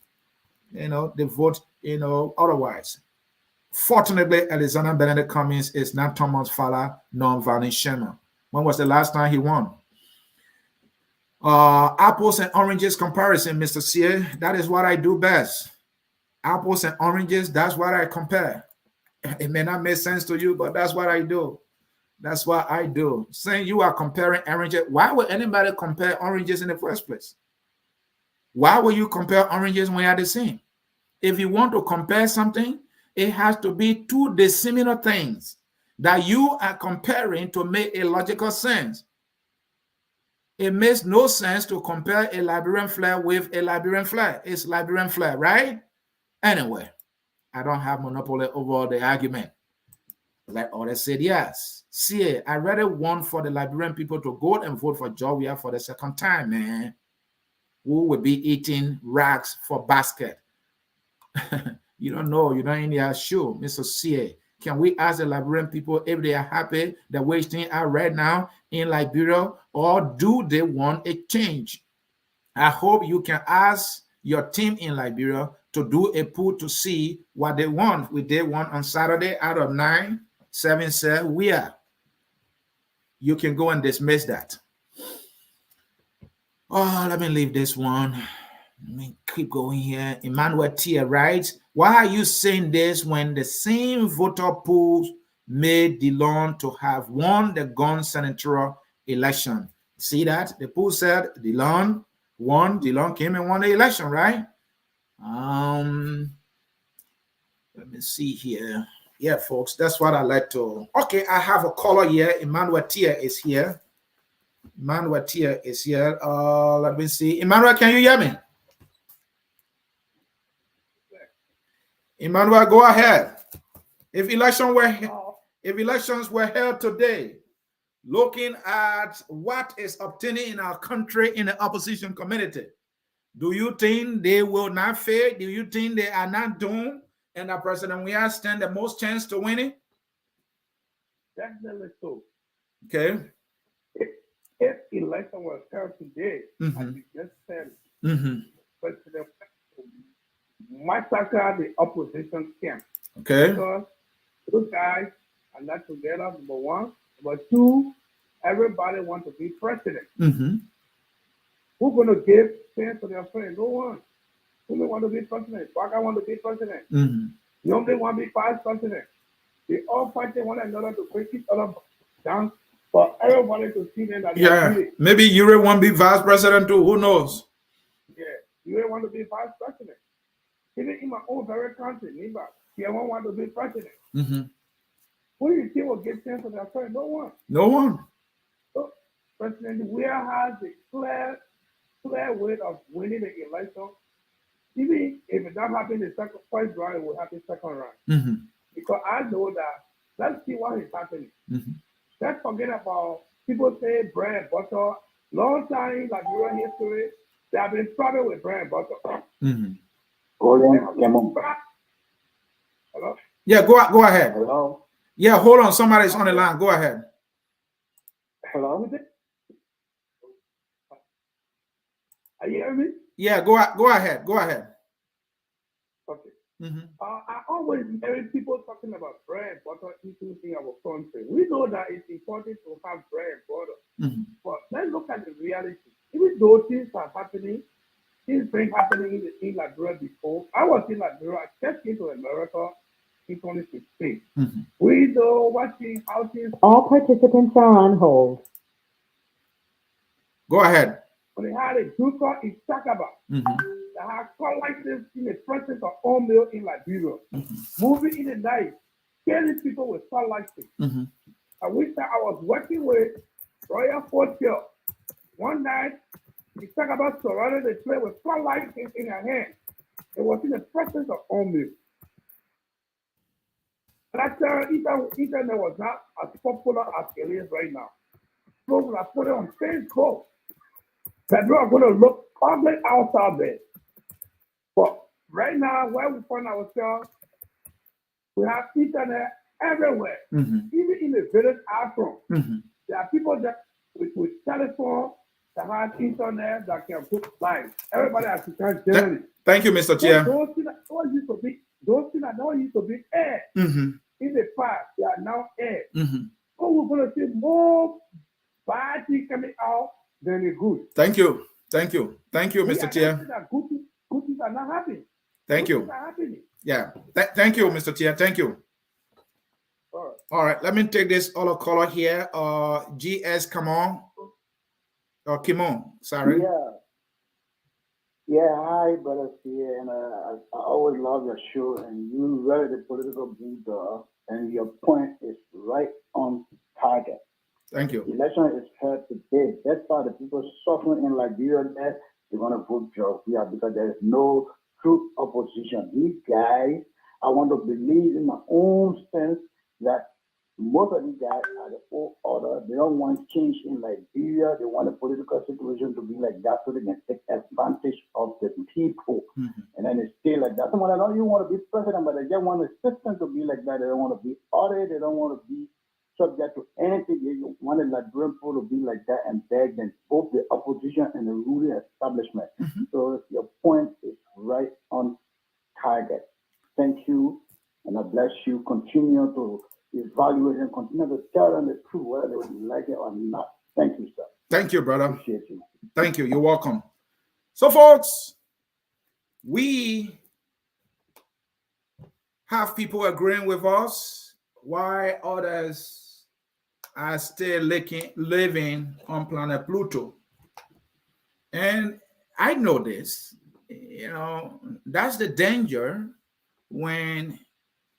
They vote, otherwise. Fortunately, Alexander Benedict Cummings is not Thomas Fowler nor Varney Sherman. When was the last time he won? Apples and oranges comparison, Mr. Sieh. That is what I do best. Apples and oranges, that's what I compare. It may not make sense to you, but that's what I do. That's what I do. Saying you are comparing oranges, why would anybody compare oranges in the first place? Why would you compare oranges when they are the same? If you want to compare something, it has to be two dissimilar things that you are comparing to make a logical sense. It makes no sense to compare a Liberian flag with a Liberian flag. It's Liberian flag, right? Anyway, I don't have monopoly over the argument. Like others said, yes. See, I rather want for the Liberian people to go and vote for Georgia for the second time, man. Who will be eating rags for basket? You don't know. You don't in their shoe, Mr. Sieh. Can we ask the Liberian people if they are happy the way things are right now in Liberia, or do they want a change? I hope you can ask your team in Liberia to do a poll to see what they want. We did one on Saturday out of 9, 7 said we are. You can go and dismiss that. Oh, let me leave this one. Let me keep going here. Emmanuel Tia writes, why are you saying this when the same voter pools made DeLon to have won the gun senatorial election? See that? The pool said DeLon won. DeLon came and won the election, right? Let me see here. Yeah, folks, that's what I like to. Okay, I have a caller here. Emmanuel Tia is here. Emmanuel Tia is here. Let me see. Emmanuel, can you hear me? Emmanuel, go ahead. If elections were held today, looking at what is obtaining in our country in the opposition community, do you think they will not fail? Do you think they are not doomed and that President Weah stand the most chance to win it? Definitely so. Okay. If election was held today, as you just said, President massacre the opposition camp. Okay. Because those guys are not together, number one. Number two, everybody wants to be president. Who's going to give chance to their friend? No one. Who don't want to be president? Baka want to be president. Nobody want to be vice president. They all fighting one another to break each other down for everybody to see them that maybe you want to be vice president too. Who knows? Yeah, you want to be vice president. Even in my own very country, neighbor, you don't want to be president. Who do you think will give chance to their friend? No one. No one. So President Weah has a clear way of winning the election. Even if it doesn't happen the first round, it will happen second round. Because I know that, let's see what is happening. Let's forget about people say bread and butter. Long time, like Liberian history, they have been trouble with bread and butter. Hello? Yeah, go ahead. Hello? Yeah, hold on. Somebody's on the line. Go ahead. Hello? Are you hearing me? Yeah, go ahead. Go ahead. Okay. I always hear people talking about bread and butter eating in our country. We know that it's important to have bread and butter. But let's look at the reality. Even though things are happening, things been happening in Liberia before. I was in Liberia. I just came to America in 2016. We know watching how things. All participants are on hold. Go ahead. When they had a Duca in Sakaba, that had called like this in the presence of all male in Liberia, moving in the night, killing people with starlight. I wish that I was working with Royal Fort Hill. One night, the Sakaba surrounded the place with starlight in her hand. It was in the presence of all male. That internet was not as popular as it is right now. People are putting on Facebook. Betrayal are going to look ugly outside there. But right now, where we find ourselves, we have internet everywhere. Even in the village out from, there are people that with telephone that have internet that can put live. Everybody has to turn generally. Thank you, Mr. Chair. Those things that don't used to be air. In the past, they are now air. So we're going to see more bad things coming out than the good. Thank you, Mr. Chair. Good things are not happening. Thank you. Yeah. Thank you, Mr. Chair. Thank you. All right. Let me take this other caller here. GS, come on. Or Kimon, sorry. Yeah, hi, brother Sieh, and I always love your show, and you really the political bulldog, and your point is right on target. Thank you. The election is held today. That's why the people suffering in Liberia that they're going to vote Georgia because there is no true opposition. These guys, I want to believe in my own sense that most of these guys are the old order. They don't want change in Liberia. They want the political situation to be like that so they can take advantage of the people. And then they stay like that. Someone, I don't even want to be president, but they just want the system to be like that. They don't want to be audited. They don't want to be subject to anything. They want the Liberian people to be like that and beg them, both the opposition and the ruling establishment. So your point is right on target. Thank you, and I bless you. Continue to evaluate and continue to tell them the truth, whether they would like it or not. Thank you, sir. Thank you, brother. Appreciate you. Thank you. You're welcome. So, folks, we have people agreeing with us, while others are still living on planet Pluto. And I know this, that's the danger when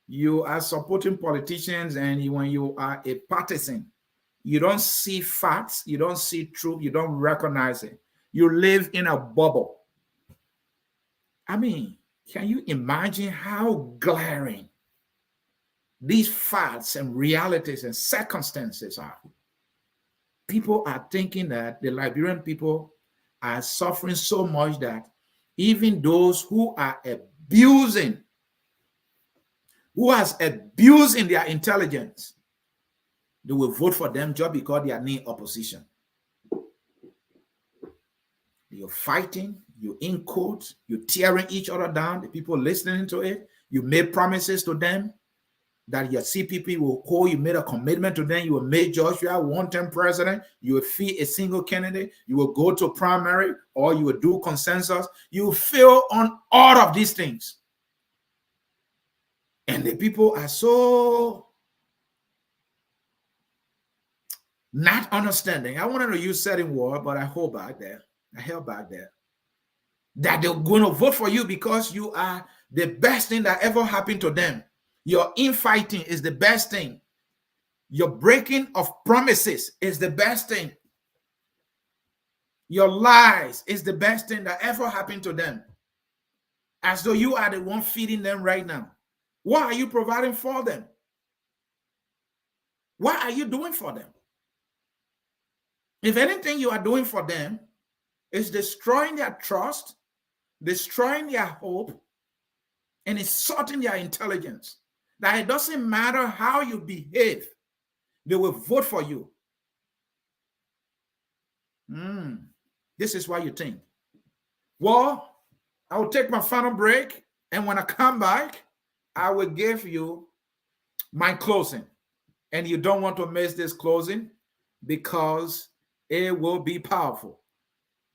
you are supporting politicians and when you are a partisan. You don't see facts, you don't see truth, you don't recognize it. You live in a bubble. I mean, can you imagine how glaring these facts and realities and circumstances are? People are thinking that the Liberian people are suffering so much that even those who are abusing their intelligence, they will vote for them just because they are in opposition. You're fighting, you're in court, you're tearing each other down, the people listening to it. You made promises to them that your CPP will call. You made a commitment to them. You will make Joshua one-term president. You will feed a single candidate. You will go to primary, or you will do consensus. You will fail on all of these things. And the people are so not understanding. I wanted to use certain word, but I held back there. That they're going to vote for you because you are the best thing that ever happened to them. Your infighting is the best thing. Your breaking of promises is the best thing. Your lies is the best thing that ever happened to them. As though you are the one feeding them right now. What are you providing for them? What are you doing for them? If anything you are doing for them is destroying their trust, destroying their hope, and insulting their intelligence, that it doesn't matter how you behave, they will vote for you. This is what you think. Well, I will take my final break, and when I come back, I will give you my closing. And you don't want to miss this closing because it will be powerful.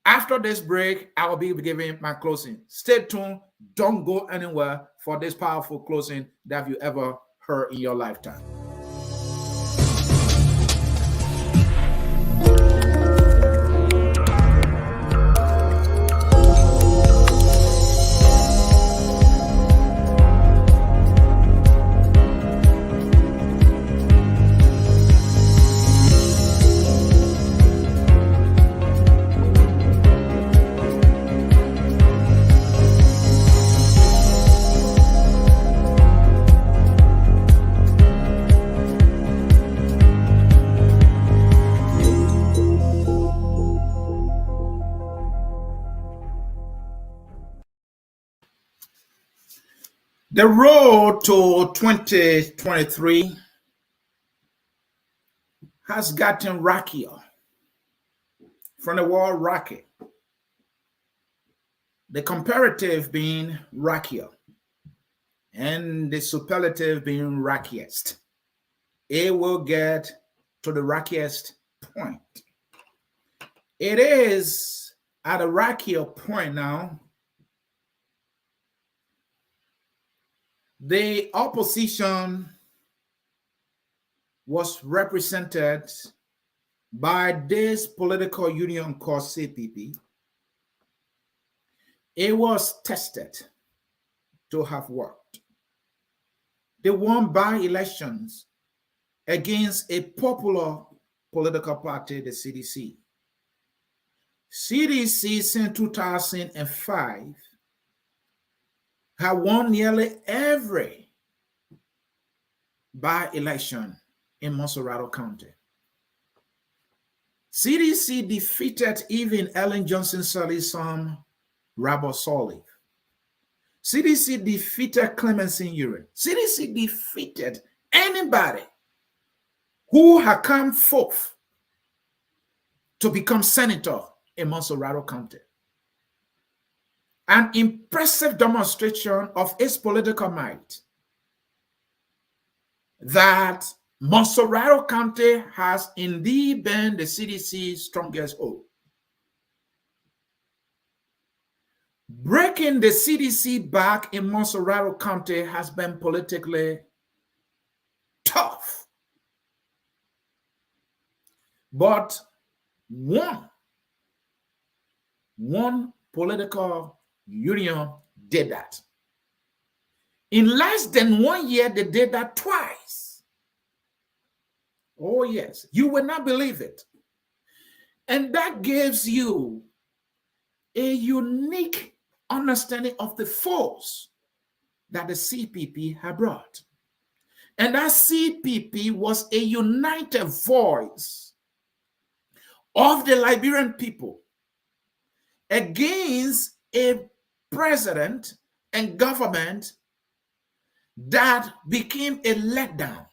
After this break, I will be giving my closing. Stay tuned. Don't go anywhere for this powerful closing that you ever heard in your lifetime. The road to 2023 has gotten rockier, from the word rocky, the comparative being rockier and the superlative being rockiest. It will get to the rockiest point. It is at a rockier point now. The opposition was represented by this political union called CPP. It was tested to have worked. They won by-elections against a popular political party, the CDC. CDC since 2005 had won nearly every by-election in Monserrate County. CDC defeated even Ellen Johnson Sirleaf's son, Robert Sirleaf. CDC defeated Clemency Ure. CDC defeated anybody who had come forth to become senator in Monserrate County. An impressive demonstration of its political might that Monserrate County has indeed been the CDC's strongest hold. Breaking the CDC back in Monserrate County has been politically tough. But one political union did that. In less than 1 year, they did that twice. Oh, yes. You will not believe it. And that gives you a unique understanding of the force that the CPP had brought. And that CPP was a united voice of the Liberian people against a president and government that became a letdown.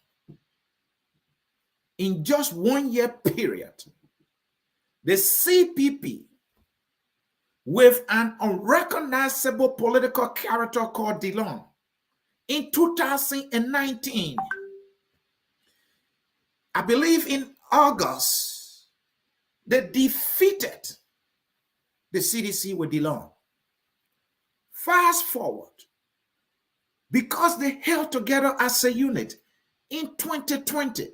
In just 1 year period, the CPP, with an unrecognizable political character called DeLong, in 2019, I believe in August, they defeated the CDC with DeLong. Fast forward, because they held together as a unit in 2020,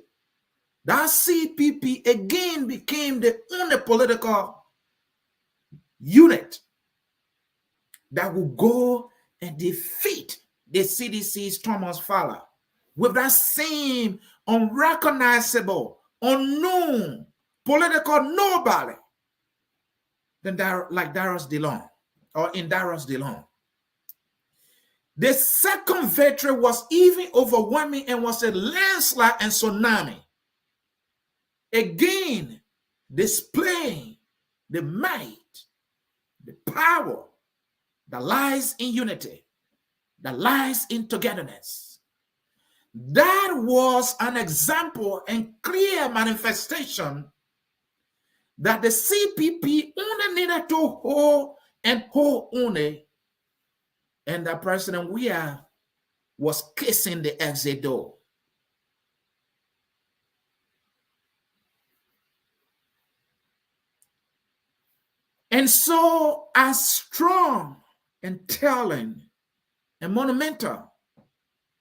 that CPP again became the only political unit that would go and defeat the CDC's Thomas Fowler with that same unrecognizable, unknown political nobody than like Darius DeLong or in Darius DeLong. The second victory was even overwhelming and was a landslide and tsunami. Again, displaying the might, the power that lies in unity, that lies in togetherness. That was an example and clear manifestation that the CPP only needed to hold and hold only, and that President Weah was kissing the exit door. And so, as strong and telling and monumental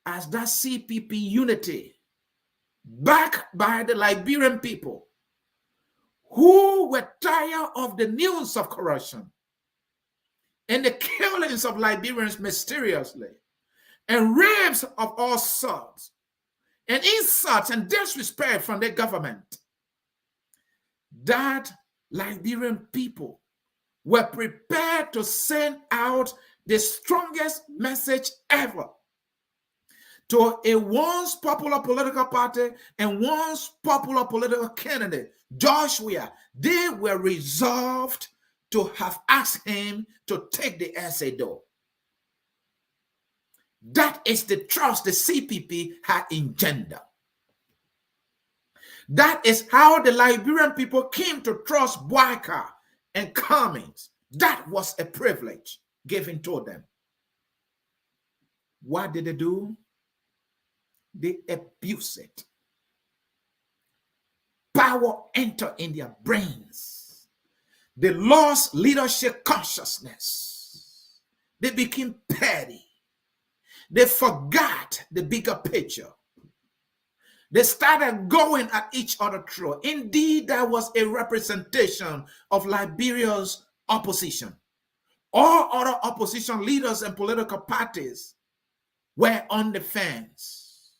as that CPP unity, backed by the Liberian people, who were tired of the news of corruption and the killings of Liberians mysteriously, and rapes of all sorts, and insults and disrespect from the government, that Liberian people were prepared to send out the strongest message ever to a once popular political party and once popular political candidate, George Weah. They were resolved to have asked him to take the exit door. That is the trust the CPP had engendered. That is how the Liberian people came to trust Boakai and Cummings. That was a privilege given to them. What did they do? They abused it. Power entered in their brains. They lost leadership consciousness. They became petty. They forgot the bigger picture. They started going at each other through. Indeed, that was a representation of Liberia's opposition. All other opposition leaders and political parties were on the fence.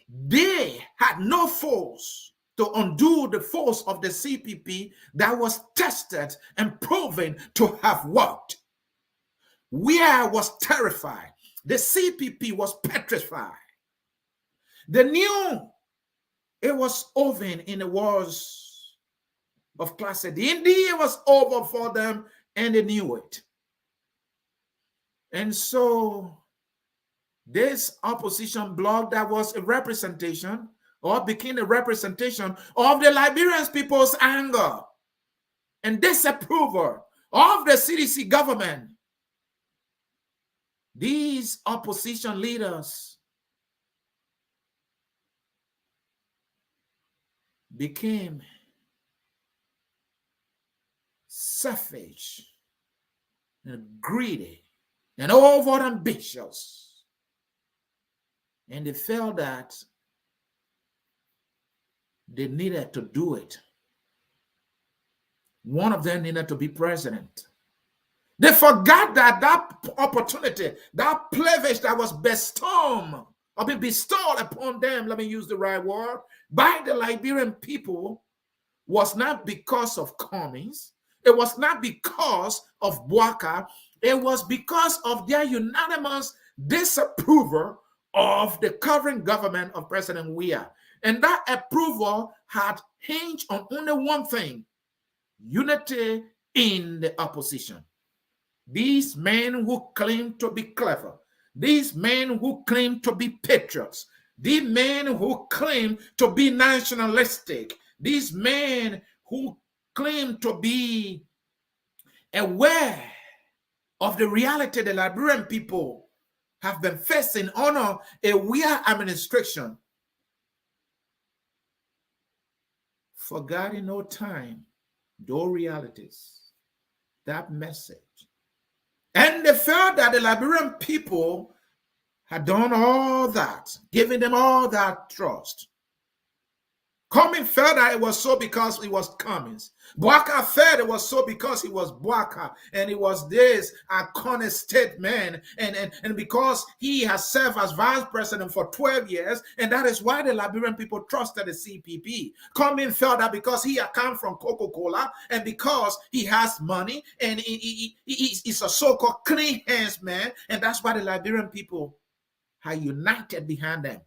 They had no force to undo the force of the CPP that was tested and proven to have worked. Where was terrified. The CPP was petrified. They knew it was over in the wars of Class A. Indeed, it was over for them, and they knew it. And so this opposition bloc that was a representation or became a representation of the Liberian people's anger and disapproval of the CDC government. These opposition leaders became selfish and greedy and over ambitious. And they felt that they needed to do it. One of them needed to be president. They forgot that opportunity, that privilege that was bestowed upon them, let me use the right word, by the Liberian people was not because of Cummings. It was not because of Boakai. It was because of their unanimous disapproval of the current government of President Weah. And that approval had hinged on only one thing: unity in the opposition. These men who claim to be clever, these men who claim to be patriots, these men who claim to be nationalistic, these men who claim to be aware of the reality the Liberian people have been facing under a Weah administration, forgot in no time those realities, that message. And they felt that the Liberian people had done all that, giving them all that trust. Cummings felt that it was so because it was Cummings. Boakai felt it was so because he was Boakai, and he was this iconic state man, and because he has served as vice president for 12 years, and that is why the Liberian people trusted the CPP. Cummings felt that because he had come from Coca-Cola, and because he has money, and he's a so-called clean hands man, and that's why the Liberian people had united behind them.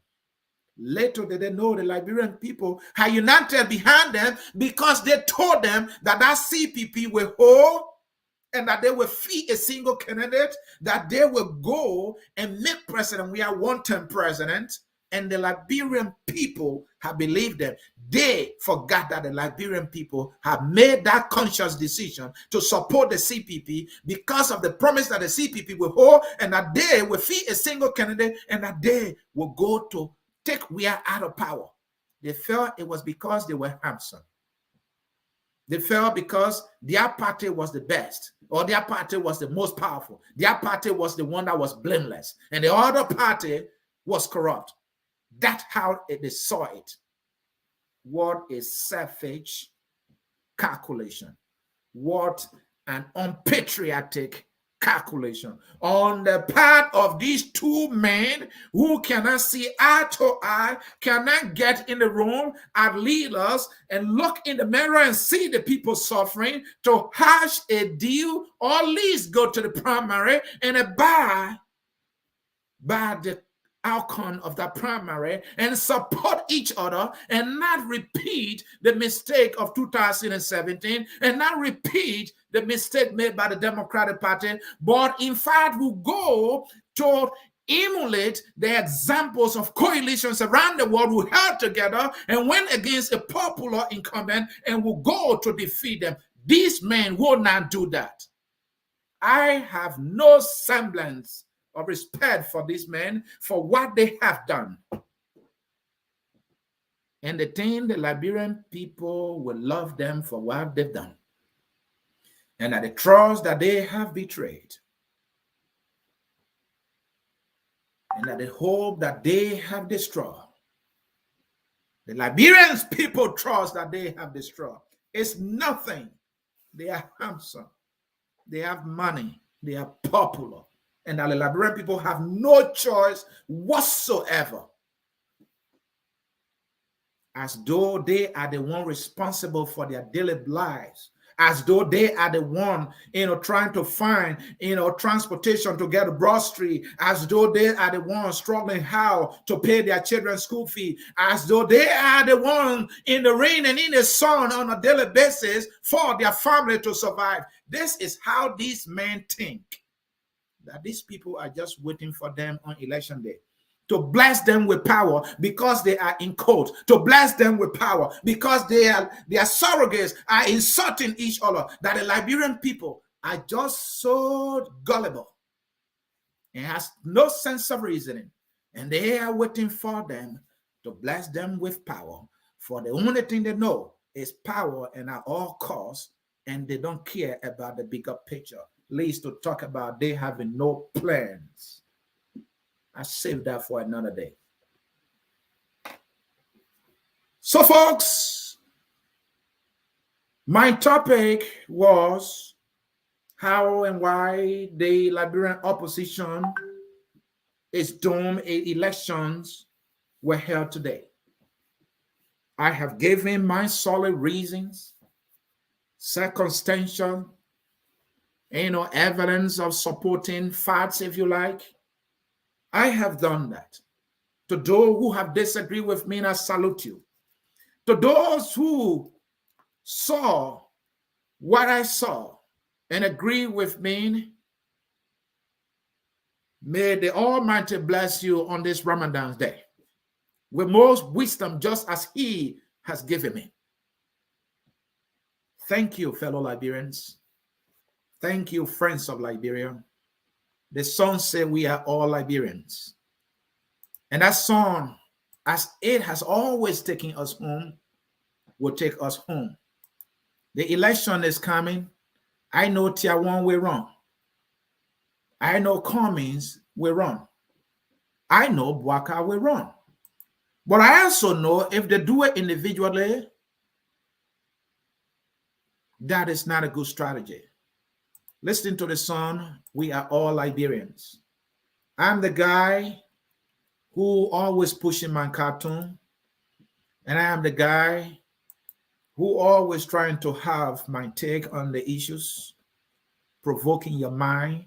Little did they know the Liberian people had united behind them because they told them that CPP will hold and that they will feed a single candidate, that they will go and make President Weah one-term president, and the Liberian people have believed them. They forgot that the Liberian people have made that conscious decision to support the CPP because of the promise that the CPP will hold and that they will feed a single candidate and that they will go to take Weah out of power. They felt it was because they were handsome. They felt because their party was the best, or their party was the most powerful. Their party was the one that was blameless, and the other party was corrupt. That's how they saw it. What a selfish calculation. What an unpatriotic calculation on the part of these two men who cannot see eye to eye, cannot get in the room as leaders and look in the mirror and see the people suffering, to hash a deal or at least go to the primary and abide by the outcome of that primary and support each other and not repeat the mistake of 2017 and not repeat the mistake made by the Democratic Party, but in fact will go to emulate the examples of coalitions around the world who held together and went against a popular incumbent and will go to defeat them. These men will not do that. I have no semblance of respect for these men for what they have done. And the thing, the Liberian people will love them for what they've done. And that the trust that they have betrayed. And that the hope that they have destroyed. The Liberians people trust that they have destroyed. It's nothing. They are handsome. They have money. They are popular. And that the Liberian people have no choice whatsoever. As though they are the one responsible for their daily lives. As though they are the one, trying to find, transportation to get to Broad Street. As though they are the ones struggling how to pay their children's school fee. As though they are the one in the rain and in the sun on a daily basis for their family to survive. This is how these men think. That these people are just waiting for them on election day. To bless them with power because they are in court. To bless them with power because their surrogates are insulting each other. That the Liberian people are just so gullible and has no sense of reasoning. And they are waiting for them to bless them with power. For the only thing they know is power and at all costs. And they don't care about the bigger picture. Least to talk about they having no plans. I saved that for another day. So, folks, my topic was how and why the Liberian opposition is doomed elections were held today. I have given my solid reasons, circumstantial, evidence of supporting facts, if you like. I have done that. To those who have disagreed with me, I salute you. To those who saw what I saw and agree with me, may the Almighty bless you on this Ramadan day with most wisdom, just as He has given me. Thank you, fellow Liberians. Thank you, friends of Liberia. The song says we are all Liberians. And that song, as it has always taken us home, will take us home. The election is coming. I know Tiawan we're wrong. I know Cummings we're wrong. I know Bwaka we're wrong. But I also know if they do it individually, that is not a good strategy. Listen to the song, we are all Liberians. I'm the guy who always pushing my cartoon. And I am the guy who always trying to have my take on the issues, provoking your mind,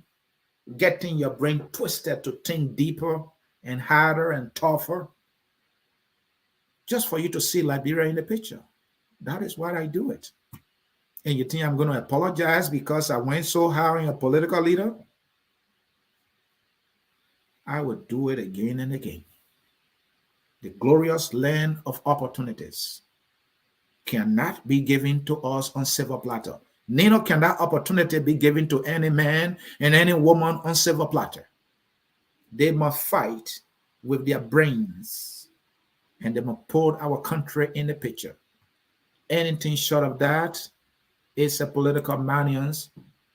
getting your brain twisted to think deeper and harder and tougher, just for you to see Liberia in the picture. That is why I do it. And you think I'm going to apologize because I went so hard in a political leader? I would do it again and again. The glorious land of opportunities cannot be given to us on silver platter. Neither can that opportunity be given to any man and any woman on silver platter. They must fight with their brains and they must put our country in the picture. Anything short of that, it's a political manias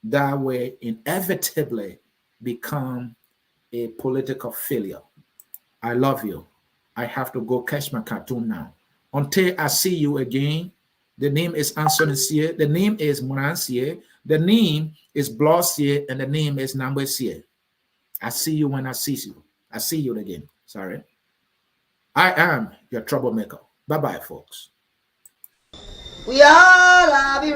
that will inevitably become a political failure. I love you. I have to go catch my cartoon now. Until I see you again, the name is Ansony Sieh, the name is Moran Sieh, the name is Blood Sieh, and the name is Nambe Sieh. I see you when I see you. I see you again. Sorry. I am your troublemaker. Bye-bye, folks. We all love you.